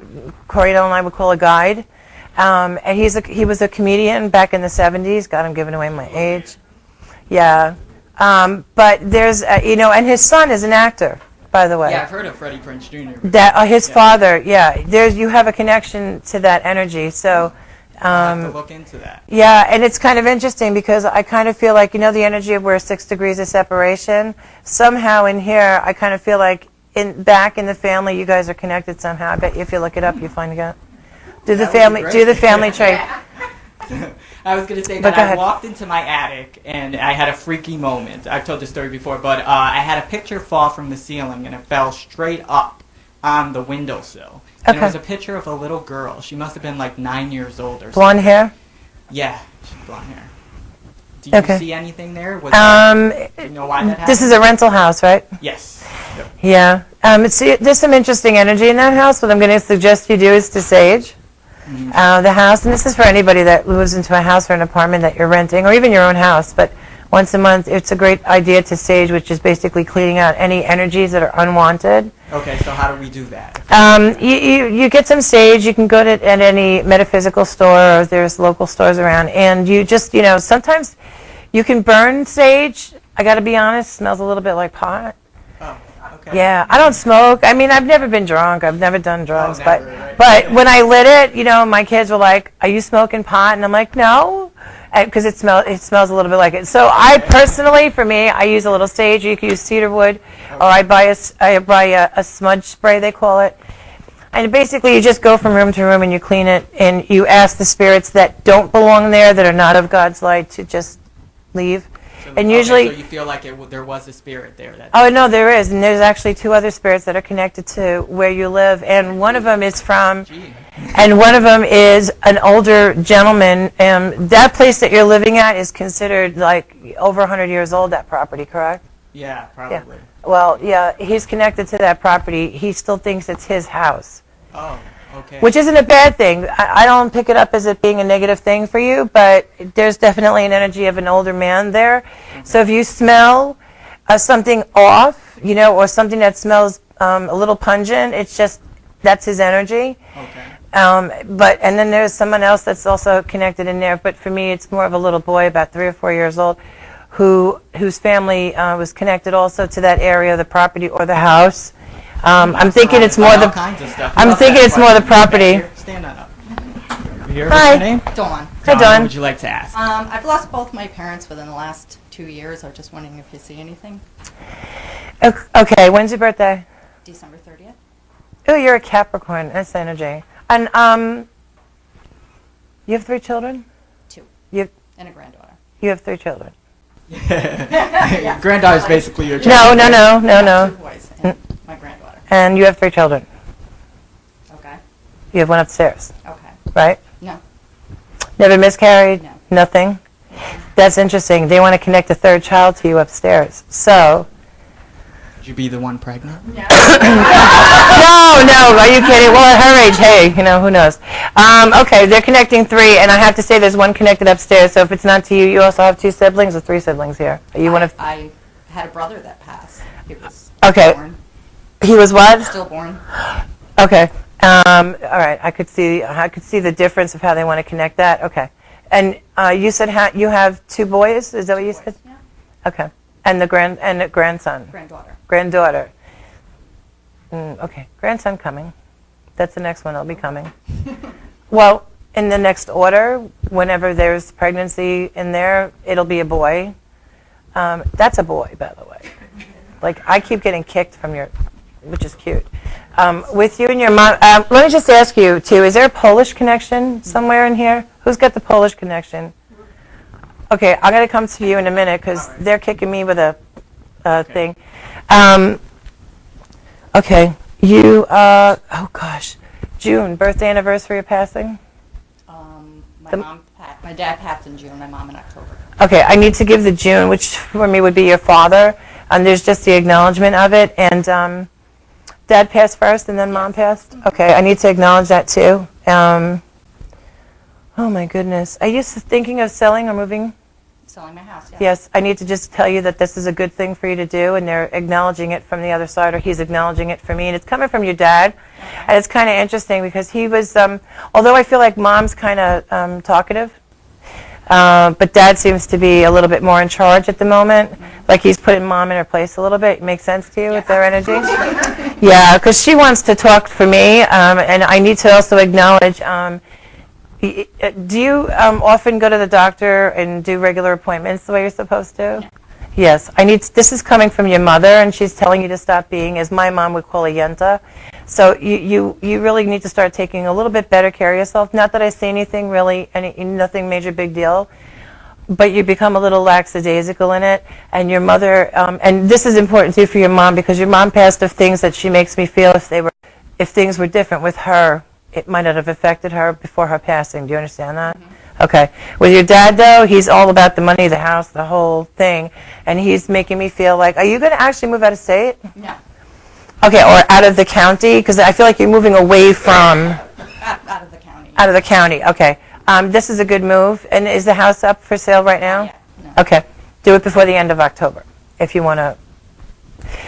[SPEAKER 7] Coryelle and I would call a guide. And he was a comedian back in the 70s. God, I'm giving away my age. Yeah. But there's, and his son is an actor, by the way.
[SPEAKER 1] Yeah, I've heard of Freddie Prinze Jr.
[SPEAKER 7] His father, yeah. You have a connection to that energy. So,
[SPEAKER 1] I'll have to look into that.
[SPEAKER 7] yeah, and it's kind of interesting because I kind of feel like, the energy of where 6 degrees of separation, somehow in here, I kind of feel like back in the family, you guys are connected somehow. I bet you if you look it up, you find it out. Do the family tree.
[SPEAKER 1] I was going to say
[SPEAKER 7] But
[SPEAKER 1] that
[SPEAKER 7] go
[SPEAKER 1] I
[SPEAKER 7] ahead.
[SPEAKER 1] walked into my attic and I had a freaky moment. I've told this story before, but I had a picture fall from the ceiling and it fell straight up on the windowsill. And it
[SPEAKER 7] Okay.
[SPEAKER 1] was a picture of a little girl. She must have been like 9 years old or something.
[SPEAKER 7] Blonde hair?
[SPEAKER 1] Yeah, she's blonde hair. Do you
[SPEAKER 7] Okay.
[SPEAKER 1] see anything there? Do you know why that happened?
[SPEAKER 7] This is a rental house, right?
[SPEAKER 1] Yes. Yep.
[SPEAKER 7] Yeah. There's some interesting energy in that house. What I'm going to suggest you do is to sage the house. And this is for anybody that moves into a house or an apartment that you're renting, or even your own house. But once a month, it's a great idea to sage, which is basically cleaning out any energies that are unwanted.
[SPEAKER 1] Okay, so how do we do that?
[SPEAKER 7] You get some sage. You can go to at any metaphysical store, or there's local stores around, and you just, sometimes you can burn sage. I got to be honest, smells a little bit like pot.
[SPEAKER 1] Oh, okay.
[SPEAKER 7] Yeah, I don't smoke. I mean, I've never been drunk. I've never done drugs.
[SPEAKER 1] never, right?
[SPEAKER 7] But when I lit it, my kids were like, "Are you smoking pot?" And I'm like, "No," because it smells a little bit like it. So I personally, for me, I use a little sage. You can use cedar wood, or I buy a smudge spray, they call it. And basically, you just go from room to room and you clean it, and you ask the spirits that don't belong there, that are not of God's light, to just leave. And usually,
[SPEAKER 1] so you feel like there was a spirit there.
[SPEAKER 7] oh no, there is, and there's actually 2 other spirits that are connected to where you live, and one of them is and one of them is an older gentleman. That place that you're living at is considered like over 100 years old. That property, correct?
[SPEAKER 1] Yeah, probably.
[SPEAKER 7] Well, yeah, he's connected to that property. He still thinks it's his house.
[SPEAKER 1] Oh, okay.
[SPEAKER 7] Which isn't a bad thing. I don't pick it up as it being a negative thing for you, but there's definitely an energy of an older man there. Okay. So if you smell something off, or something that smells a little pungent, it's just, that's his energy.
[SPEAKER 1] Okay.
[SPEAKER 7] And then there's someone else that's also connected in there, but for me it's more of a little boy about 3 or 4 years old whose family was connected also to that area of the property or the house. I'm thinking it's more the. I'm thinking it's more the property.
[SPEAKER 1] Stand on up. Here,
[SPEAKER 7] Hi.
[SPEAKER 1] what's your name?
[SPEAKER 9] Dawn.
[SPEAKER 7] Hi,
[SPEAKER 1] Dawn.
[SPEAKER 7] Dawn.
[SPEAKER 1] What would you like to ask?
[SPEAKER 9] I've lost both my parents within the last 2 years. I was just wondering if you see anything.
[SPEAKER 7] Okay, when's your birthday?
[SPEAKER 9] December 30th.
[SPEAKER 7] Oh, you're a Capricorn. That's energy. And you have 3 children?
[SPEAKER 9] 2.
[SPEAKER 7] You
[SPEAKER 9] And a granddaughter.
[SPEAKER 7] have 3 children.
[SPEAKER 1] Granddaughter's basically your
[SPEAKER 7] No,
[SPEAKER 1] child.
[SPEAKER 7] no.
[SPEAKER 9] 2 boys and my granddaughter.
[SPEAKER 7] And you have 3 children.
[SPEAKER 9] Okay.
[SPEAKER 7] You have one upstairs,
[SPEAKER 9] Okay.
[SPEAKER 7] right?
[SPEAKER 9] No.
[SPEAKER 7] Never miscarried?
[SPEAKER 9] No.
[SPEAKER 7] Nothing? That's interesting. They want to connect a 3rd child to you upstairs. So,
[SPEAKER 1] Would you be the one pregnant?
[SPEAKER 7] no, are you kidding? Well, at her age, hey, who knows? Okay, they're connecting 3, and I have to say there's one connected upstairs, so if it's not to you, you also have 2 siblings or 3 siblings here. Are you one of...
[SPEAKER 9] I had a brother that passed. He was
[SPEAKER 7] Okay.
[SPEAKER 9] born.
[SPEAKER 7] He was what?
[SPEAKER 9] Stillborn.
[SPEAKER 7] Okay. All right, I could see the difference of how they want to connect that. Okay. And you said you have 2 boys? Is that what you said?
[SPEAKER 9] Yeah.
[SPEAKER 7] Okay. And the grandson?
[SPEAKER 9] Granddaughter.
[SPEAKER 7] Granddaughter. Okay. Grandson coming. That's the next one that'll be coming. Well, in the next order, whenever there's pregnancy in there, it'll be a boy. That's a boy, by the way. Like, I keep getting kicked from which is cute. With you and your mom, let me just ask you, too, is there a Polish connection somewhere in here? Who's got the Polish connection? Okay, I'm going to come to you in a minute because they're kicking me with a thing. Okay, you, oh gosh, June, birthday anniversary of passing?
[SPEAKER 9] My dad passed in June, my mom in October.
[SPEAKER 7] Okay, I need to give the June, which for me would be your father, and there's just the acknowledgement of it, and Dad passed first and then Mom passed? Okay, I need to acknowledge that too. Oh my goodness. Are you thinking of selling or moving?
[SPEAKER 9] selling my house, yeah.
[SPEAKER 7] Yes, I need to just tell you that this is a good thing for you to do, and they're acknowledging it from the other side, or he's acknowledging it for me, and it's coming from your dad.
[SPEAKER 9] Okay.
[SPEAKER 7] And it's kind of interesting because he was, although I feel like mom's kind of talkative, but dad seems to be a little bit more in charge at the moment. Like he's putting mom in her place a little bit. Makes sense to you with their energy? Yeah, because she wants to talk for me, and I need to also acknowledge, do you often go to the doctor and do regular appointments the way you're supposed to?
[SPEAKER 9] No.
[SPEAKER 7] Yes. This is coming from your mother, and she's telling you to stop being, as my mom would call, a yenta. So you really need to start taking a little bit better care of yourself. Not that I say anything really, nothing major big deal, but you become a little lackadaisical in it. And your mother, and this is important too for your mom, because your mom passed of things that she makes me feel if things were different with her, it might not have affected her before her passing. Do you understand that? Mm-hmm. Okay. With your dad, though, he's all about the money, the house, the whole thing, and he's making me feel like, are you going to actually move out of state?
[SPEAKER 9] No.
[SPEAKER 7] Okay, or out of the county? Because I feel like you're moving away from...
[SPEAKER 9] Out of the county.
[SPEAKER 7] Out of the county, okay. This is a good move. And is the house up for sale right now?
[SPEAKER 9] Yeah. No.
[SPEAKER 7] Okay. Do it before the end of October, if you want to.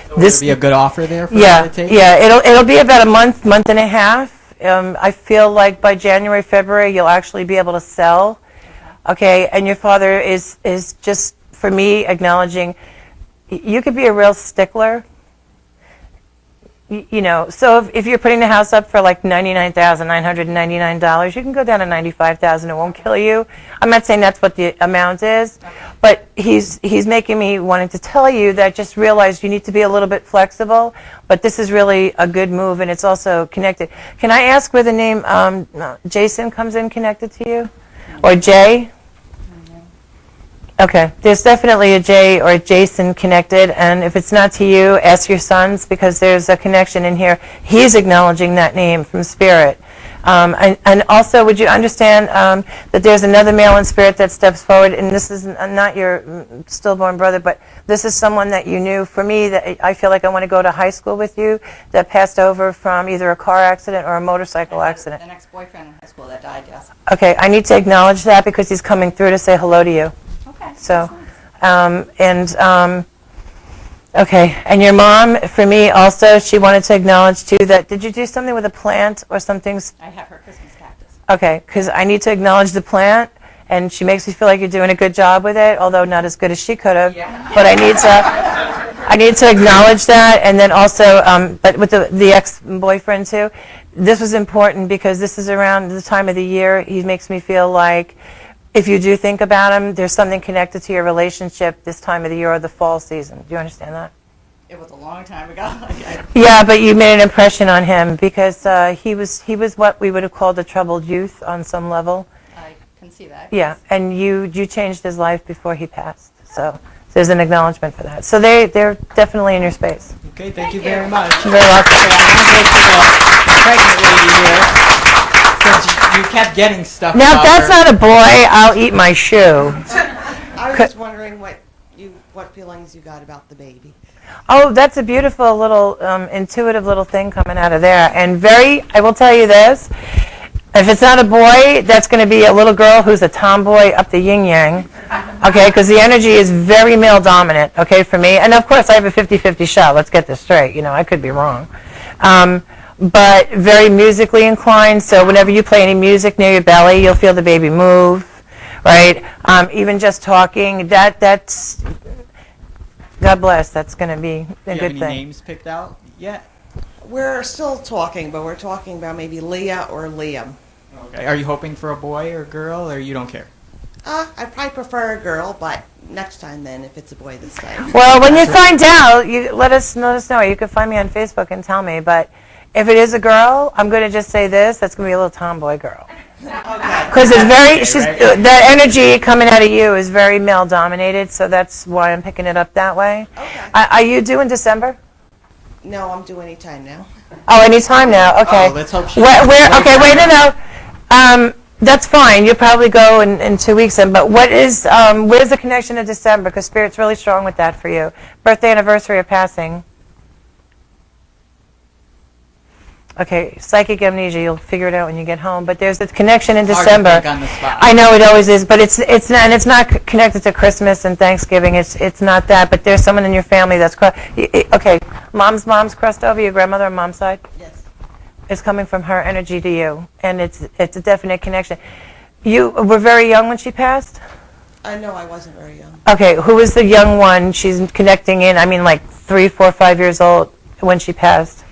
[SPEAKER 1] So this would be a good offer there for
[SPEAKER 7] Yeah,
[SPEAKER 1] you to take?
[SPEAKER 7] yeah. It'll be about a month and a half. I feel like by January, February, you'll actually be able to sell. Okay, and your father is just, for me, acknowledging, you could be a real stickler. You know, so if you're putting the house up for like $99,999, you can go down to $95,000. It won't kill you. I'm not saying that's what the amount is, but he's making me wanting to tell you that just realize you need to be a little bit flexible. But this is really a good move, and it's also connected. Can I ask where the name Jason comes in connected to you, or Jay? Okay, there's definitely a Jay or a Jason connected, and if it's not to you, ask your sons, because there's a connection in here. He's acknowledging that name from Spirit. And also, would you understand that there's another male in Spirit that steps forward, and this is not your stillborn brother, but this is someone that you knew. For me, that I feel like I want to go to high school with you, that passed over from either a car accident or a motorcycle accident.
[SPEAKER 9] An ex-boyfriend in high school that died, yes.
[SPEAKER 7] Okay, I need to acknowledge that because he's coming through to say hello to you.
[SPEAKER 9] Okay.
[SPEAKER 7] So, okay, and your mom, for me also, she wanted to acknowledge too that, did you do something with a plant or something?
[SPEAKER 9] I have her Christmas cactus.
[SPEAKER 7] Okay, because I need to acknowledge the plant, and she makes me feel like you're doing a good job with it, although not as good as she could have.
[SPEAKER 9] Yeah.
[SPEAKER 7] But I need to acknowledge that, and then also, but with the ex-boyfriend too, this was important because this is around the time of the year. He makes me feel like, if you do think about him, there's something connected to your relationship this time of the year or the fall season. Do you understand that?
[SPEAKER 9] It was a long time ago.
[SPEAKER 7] Yeah, but you made an impression on him because he was what we would have called a troubled youth on some level.
[SPEAKER 9] I can see that.
[SPEAKER 7] Yeah, and you changed his life before he passed. So there's an acknowledgement for that. So they're definitely in your space.
[SPEAKER 1] Okay, thank you very much.
[SPEAKER 7] You're very welcome.
[SPEAKER 1] Okay, I'm going to go to the pregnant lady here. Since you kept getting stuff
[SPEAKER 7] Now, if
[SPEAKER 1] about
[SPEAKER 7] that's
[SPEAKER 1] her.
[SPEAKER 7] not a boy, I'll eat my shoe.
[SPEAKER 2] I was just wondering what feelings you got about the baby.
[SPEAKER 7] Oh, that's a beautiful little intuitive little thing coming out of there. And I will tell you this, if it's not a boy, that's going to be a little girl who's a tomboy up the yin-yang, okay, because the energy is very male dominant, okay, for me. And of course, I have a 50-50 shot. Let's get this straight. You know, I could be wrong. But very musically inclined, so whenever you play any music near your belly, you'll feel the baby move, right? Even just talking, that's, God bless, that's going to be a good
[SPEAKER 1] any
[SPEAKER 7] thing.
[SPEAKER 1] names picked out yet?
[SPEAKER 2] We're still talking, but we're talking about maybe Leah or Liam.
[SPEAKER 1] Okay. Are you hoping for a boy or a girl, or you don't care?
[SPEAKER 2] I probably prefer a girl, but next time then, if it's a boy this time.
[SPEAKER 7] Well, when you find out, you let us know. You can find me on Facebook and tell me, but if it is a girl, I'm going to just say this, that's going to be a little tomboy girl.
[SPEAKER 2] Okay.
[SPEAKER 7] Because it's that energy coming out of you is very male dominated, so that's why I'm picking it up that way.
[SPEAKER 2] Okay.
[SPEAKER 7] Are you due in December?
[SPEAKER 2] No, I'm due any time now.
[SPEAKER 7] Oh, anytime now. Okay.
[SPEAKER 1] Oh, let's hope she.
[SPEAKER 7] Okay, wait, no. That's fine. You'll probably go in 2 weeks. But where's the connection to December? Because Spirit's really strong with that for you. Birthday, anniversary, or passing. Okay, psychic amnesia. You'll figure it out when you get home. But there's a connection in
[SPEAKER 1] Hard to
[SPEAKER 7] December.
[SPEAKER 1] think on the spot.
[SPEAKER 7] I know it always is, but it's not, and it's not connected to Christmas and Thanksgiving. It's not that. But there's someone in your family that's okay. Mom's crossed over your grandmother on mom's side.
[SPEAKER 2] Yes.
[SPEAKER 7] It's coming from her energy to you, and it's a definite connection. You were very young when she passed?
[SPEAKER 2] I know I wasn't very young.
[SPEAKER 7] Okay, who was the young one she's connecting in? I mean, like 3, 4, 5 years old when she passed?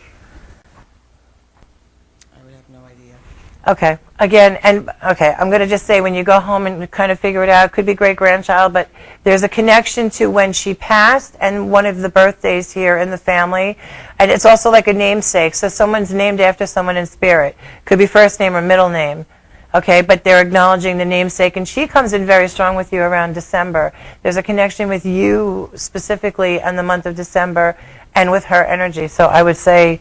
[SPEAKER 2] I would have no idea.
[SPEAKER 7] Okay, again, I'm going to just say when you go home and kind of figure it out, it could be great-grandchild, but there's a connection to when she passed and one of the birthdays here in the family, and it's also like a namesake, so someone's named after someone in spirit. Could be first name or middle name. Okay, but they're acknowledging the namesake, and she comes in very strong with you around December. There's a connection with you specifically in the month of December and with her energy. So I would say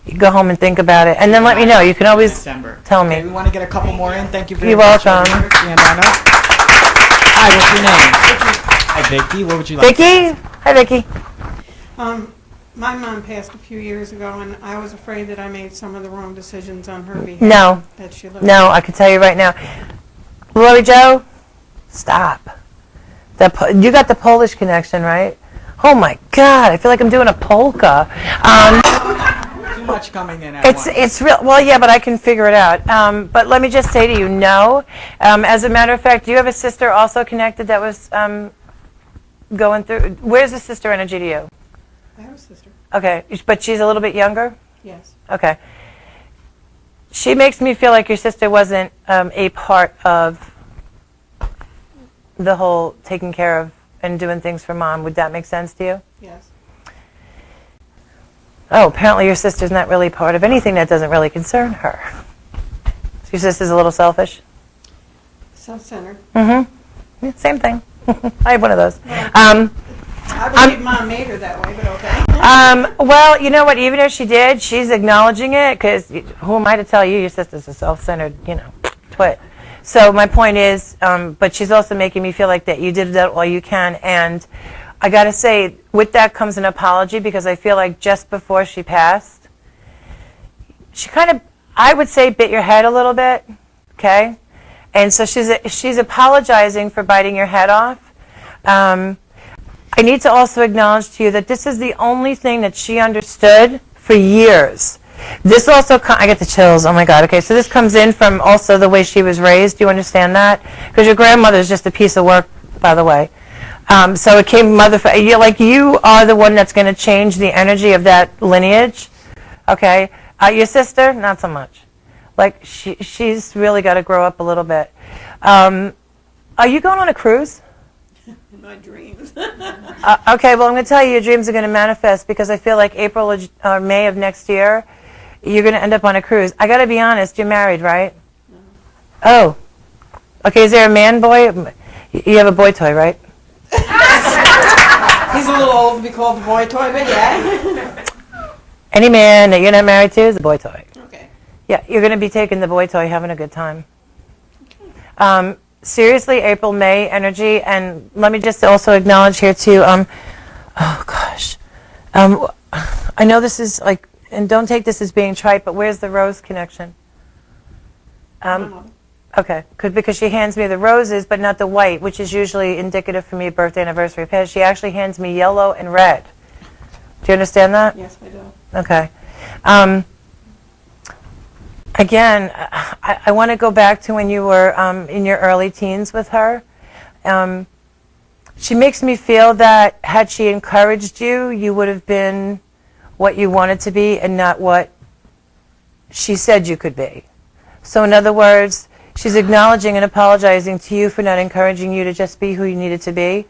[SPEAKER 7] you go home and think about it, and then let me know. You can always
[SPEAKER 1] December.
[SPEAKER 7] tell
[SPEAKER 1] Okay,
[SPEAKER 7] me.
[SPEAKER 1] we want to get a couple more in. Thank you very
[SPEAKER 7] You're
[SPEAKER 1] much.
[SPEAKER 7] welcome.
[SPEAKER 1] Stand on up. Hi, what's your name? Hi, Vicky. What would you like?
[SPEAKER 7] Vicky? Hi, Vicky.
[SPEAKER 10] My mom passed a few years ago, and I was afraid that I made some of the wrong decisions on her behalf.
[SPEAKER 7] No.
[SPEAKER 10] That she lived.
[SPEAKER 7] No, I can tell you right now. Lori Joe, stop. You got the Polish connection, right? Oh my God, I feel like I'm doing a polka.
[SPEAKER 1] Too much coming in at once.
[SPEAKER 7] It's real. Well, yeah, but I can figure it out. But let me just say to you, no. As a matter of fact, do you have a sister also connected that was going through? Where's the sister energy to you?
[SPEAKER 10] I have a sister.
[SPEAKER 7] Okay, but she's a little bit younger?
[SPEAKER 10] Yes.
[SPEAKER 7] Okay. She makes me feel like your sister wasn't a part of the whole taking care of and doing things for mom. Would that make sense to you?
[SPEAKER 10] Yes.
[SPEAKER 7] Oh, apparently your sister's not really part of anything that doesn't really concern her. So your sister's a little selfish?
[SPEAKER 10] Self-centered.
[SPEAKER 7] Mm-hmm. Yeah, same thing. I have one of those.
[SPEAKER 10] I believe Mom made her that way, but okay.
[SPEAKER 7] Well, you know what? Even if she did, she's acknowledging it, because who am I to tell you your sister's a self-centered, twit. So my point is, but she's also making me feel like that you did that all you can, and I got to say, with that comes an apology, because I feel like just before she passed, she kind of, I would say, bit your head a little bit, okay? And so she's apologizing for biting your head off. I need to also acknowledge to you that this is the only thing that she understood for years. This also, I get the chills, oh my God. Okay, so this comes in from also the way she was raised. Do you understand that? Because your grandmother is just a piece of work, by the way. So it came you are the one that's going to change the energy of that lineage. Okay? Your sister, not so much. Like, she's really got to grow up a little bit. Are you going on a cruise?
[SPEAKER 10] My dreams.
[SPEAKER 7] Okay, well, I'm going to tell you your dreams are going to manifest, because I feel like April or May of next year, you're going to end up on a cruise. I got to be honest, you're married, right?
[SPEAKER 10] No.
[SPEAKER 7] Oh. Okay, is there a man, boy? You have a boy toy, right?
[SPEAKER 10] He's a little old to be called a boy toy, but yeah.
[SPEAKER 7] Any man that you're not married to is a boy toy.
[SPEAKER 10] Okay.
[SPEAKER 7] Yeah, you're going to be taking the boy toy, having a good time. Seriously, April, May energy, and let me just also acknowledge here too, oh gosh, I know this is like, and don't take this as being trite, but where's the rose connection? Okay, because she hands me the roses, but not the white, which is usually indicative for me of birthday, anniversary, because she actually hands me yellow and red. Do you understand that?
[SPEAKER 10] Yes, I do.
[SPEAKER 7] Okay. Again, I want to go back to when you were in your early teens with her. She makes me feel that had she encouraged you, you would have been what you wanted to be and not what she said you could be. So in other words, she's acknowledging and apologizing to you for not encouraging you to just be who you needed to be.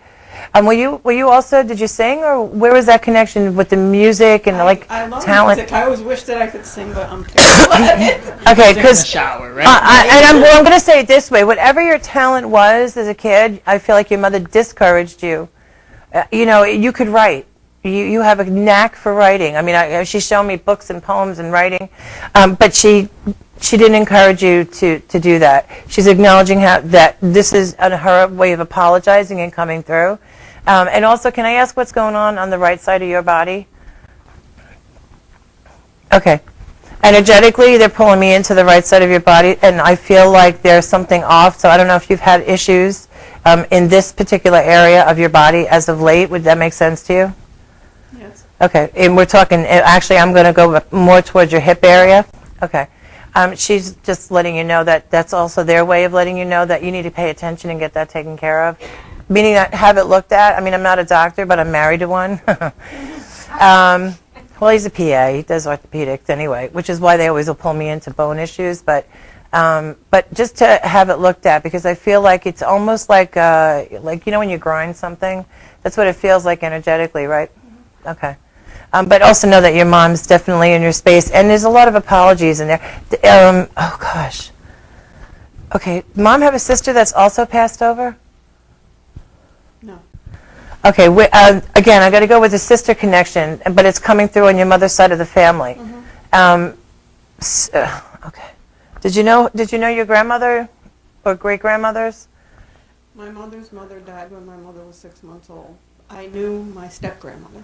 [SPEAKER 7] Were you also, did you sing, or where was that connection with the music and
[SPEAKER 10] I love
[SPEAKER 7] talent?
[SPEAKER 10] music. I always wish that I could sing, but I'm terrible at it.
[SPEAKER 7] Okay, because
[SPEAKER 1] shower, right?
[SPEAKER 7] I'm going to say it this way: whatever your talent was as a kid, I feel like your mother discouraged you. You could write. You have a knack for writing. I mean, she's shown me books and poems and writing, but she didn't encourage you to do that. She's acknowledging that this is her way of apologizing and coming through. And also, can I ask what's going on the right side of your body? Okay. Energetically, they're pulling me into the right side of your body, and I feel like there's something off. So I don't know if you've had issues in this particular area of your body as of late. Would that make sense to you?
[SPEAKER 10] Yes.
[SPEAKER 7] Okay, and we're talking, actually, I'm going to go more towards your hip area. Okay. She's just letting you know that that's also their way of letting you know that you need to pay attention and get that taken care of. Meaning that have it looked at. I mean, I'm not a doctor, but I'm married to one. Well, he's a PA. He does orthopedics anyway, which is why they always will pull me into bone issues. But just to have it looked at, because I feel like it's almost like you know when you grind something, that's what it feels like energetically, right? Okay. But also know that your mom's definitely in your space, and there's a lot of apologies in there. Oh gosh. Okay, Mom have a sister that's also passed over?
[SPEAKER 10] No.
[SPEAKER 7] Okay, again, I got to go with the sister connection, but it's coming through on your mother's side of the family. Okay. Did you know your grandmother or great grandmothers?
[SPEAKER 10] My mother's mother died when my mother was 6 months old. I knew my step-grandmother.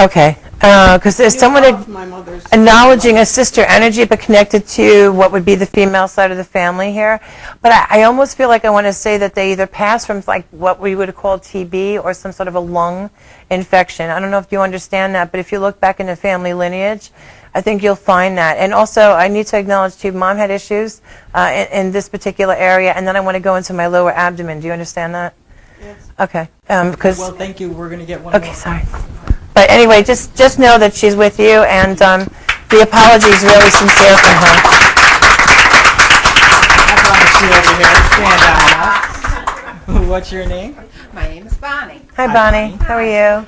[SPEAKER 7] Okay, because there's someone acknowledging a sister energy, but connected to what would be the female side of the family here. But I almost feel like I want to say that they either pass from like what we would call TB or some sort of a lung infection. I don't know if you understand that, but if you look back in the family lineage, I think you'll find that. And also, I need to acknowledge too, Mom had issues in this particular area, and then I want to go into my lower abdomen. Do you understand that?
[SPEAKER 10] Yes.
[SPEAKER 7] Okay. Because.
[SPEAKER 1] Well, thank you. We're going to get one.
[SPEAKER 7] Okay, sorry. But anyway, just know that she's with you, and the apology is really sincere from her.
[SPEAKER 1] I promise you over here. Stand down. What's your name?
[SPEAKER 11] My name is Bonnie.
[SPEAKER 7] Hi, Bonnie. How are you?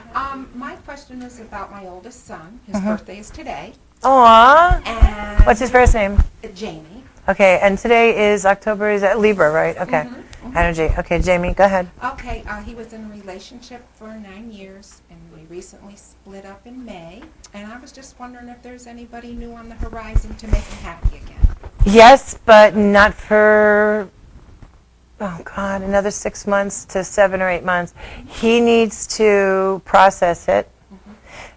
[SPEAKER 11] My question is about my oldest son. His birthday is today.
[SPEAKER 7] Aww.
[SPEAKER 11] And
[SPEAKER 7] What's his first name?
[SPEAKER 11] Jamie.
[SPEAKER 7] Okay, and today is October, is that Libra, right? Okay. Energy. Okay, Jamie, go ahead.
[SPEAKER 11] Okay, he was in a relationship for 9 years, and we recently split up in May. And I was just wondering if there's anybody new on the horizon to make him happy again.
[SPEAKER 7] Yes, but not for, oh God, another 6 months to 7 or 8 months. He needs to process it,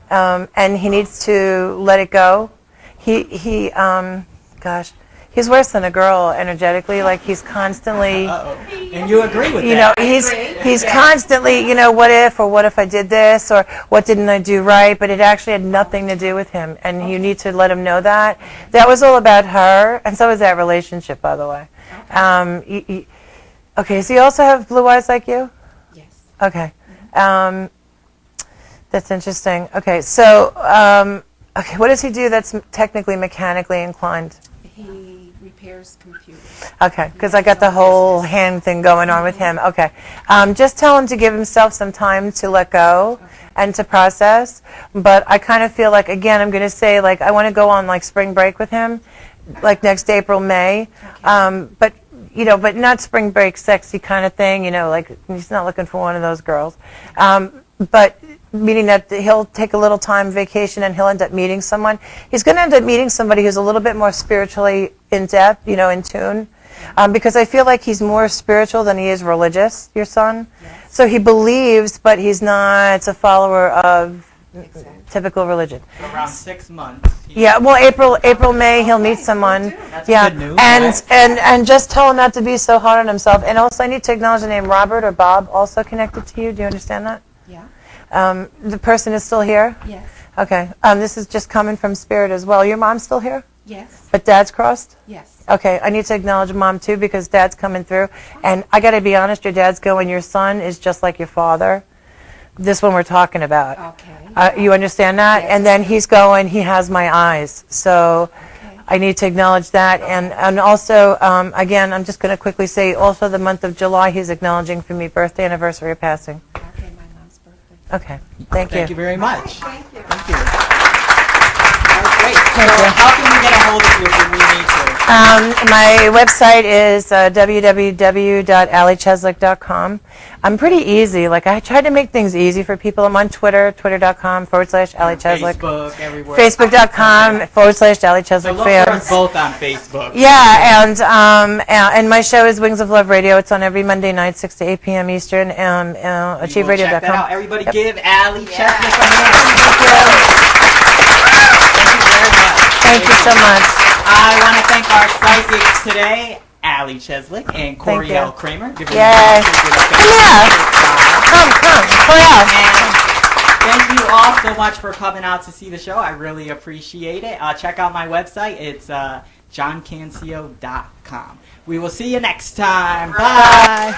[SPEAKER 7] and he needs to let it go. Gosh. He's worse than a girl energetically. Like he's constantly.
[SPEAKER 1] And you agree with that?
[SPEAKER 7] You know, he's constantly. You know, what if I did this or what didn't I do right? But it actually had nothing to do with him, and you need to let him know that. That was all about her, and so was that relationship, by the way. Okay, so you also have blue eyes like you?
[SPEAKER 11] Yes.
[SPEAKER 7] Okay. That's interesting. Okay, so okay, what does he do that's technically mechanically inclined?
[SPEAKER 11] He repairs computers.
[SPEAKER 7] Okay, because I got the whole hand thing going on with him. Okay. Just tell him to give himself some time to let go and to process. But I kind of feel like, again, I'm going to say, like, I want to go on, like, spring break with him, like next April, May. But, you know, but not spring break sexy kind of thing, you know, like, he's not looking for one of those girls. But meaning that he'll take a little time vacation and he'll end up meeting someone. He's going to end up meeting somebody who's a little bit more spiritually in depth, you know, in tune. Because I feel like he's more spiritual than he is religious, your son. Yes. So he believes, but he's not a follower of typical religion.
[SPEAKER 1] So around 6 months.
[SPEAKER 7] Yeah, well, April, May, he'll meet someone.
[SPEAKER 1] That's
[SPEAKER 7] yeah,
[SPEAKER 1] good news.
[SPEAKER 7] And just tell him not to be so hard on himself. And also, I need to acknowledge the name Robert or Bob, also connected to you. Do you understand that?
[SPEAKER 11] Yeah.
[SPEAKER 7] The person is still here?
[SPEAKER 11] Yes.
[SPEAKER 7] Okay. This is just coming from spirit as well. Your mom's still here?
[SPEAKER 11] Yes.
[SPEAKER 7] But dad's crossed?
[SPEAKER 11] Yes.
[SPEAKER 7] Okay. I need to acknowledge mom too because dad's coming through. And I got to be honest, your dad's going, your son is just like your father. This one we're talking about.
[SPEAKER 11] Okay.
[SPEAKER 7] You understand that?
[SPEAKER 11] Yes.
[SPEAKER 7] And then he's going, he has my eyes. So I need to acknowledge that. And also, again, I'm just going to quickly say also the month of July he's acknowledging for me birthday, anniversary, or passing.
[SPEAKER 11] Okay, my mom's birthday.
[SPEAKER 7] Okay. Thank you.
[SPEAKER 1] Thank you very much.
[SPEAKER 11] Thank you.
[SPEAKER 1] Thank you. Great. So how can we get a hold of you if we need to?
[SPEAKER 7] My website is www.alliecheslick.com. I'm pretty easy. Like, I tried to make things easy for people. I'm on Twitter, twitter.com/Allie Cheslick.
[SPEAKER 1] Facebook, everywhere.
[SPEAKER 7] Facebook.com/Allie Cheslick
[SPEAKER 1] So look for us
[SPEAKER 7] fans.
[SPEAKER 1] both on Facebook.
[SPEAKER 7] Yeah, and my show is Wings of Love Radio. It's on every Monday night, 6 to 8 p.m. Eastern. AchieveRadio.com.
[SPEAKER 1] Check that out. Everybody give Allie Cheslick a hand.
[SPEAKER 7] Thank you.
[SPEAKER 1] Thank you very much.
[SPEAKER 7] Thank you so much.
[SPEAKER 1] I want to thank our psychics today, Allie Cheslick and Coryelle Kramer. Give them
[SPEAKER 7] Yay.
[SPEAKER 1] a
[SPEAKER 7] Come, Coryelle.
[SPEAKER 1] And thank you all so much for coming out to see the show. I really appreciate it. Check out my website. It's johncancio.com. We will see you next time. Bye.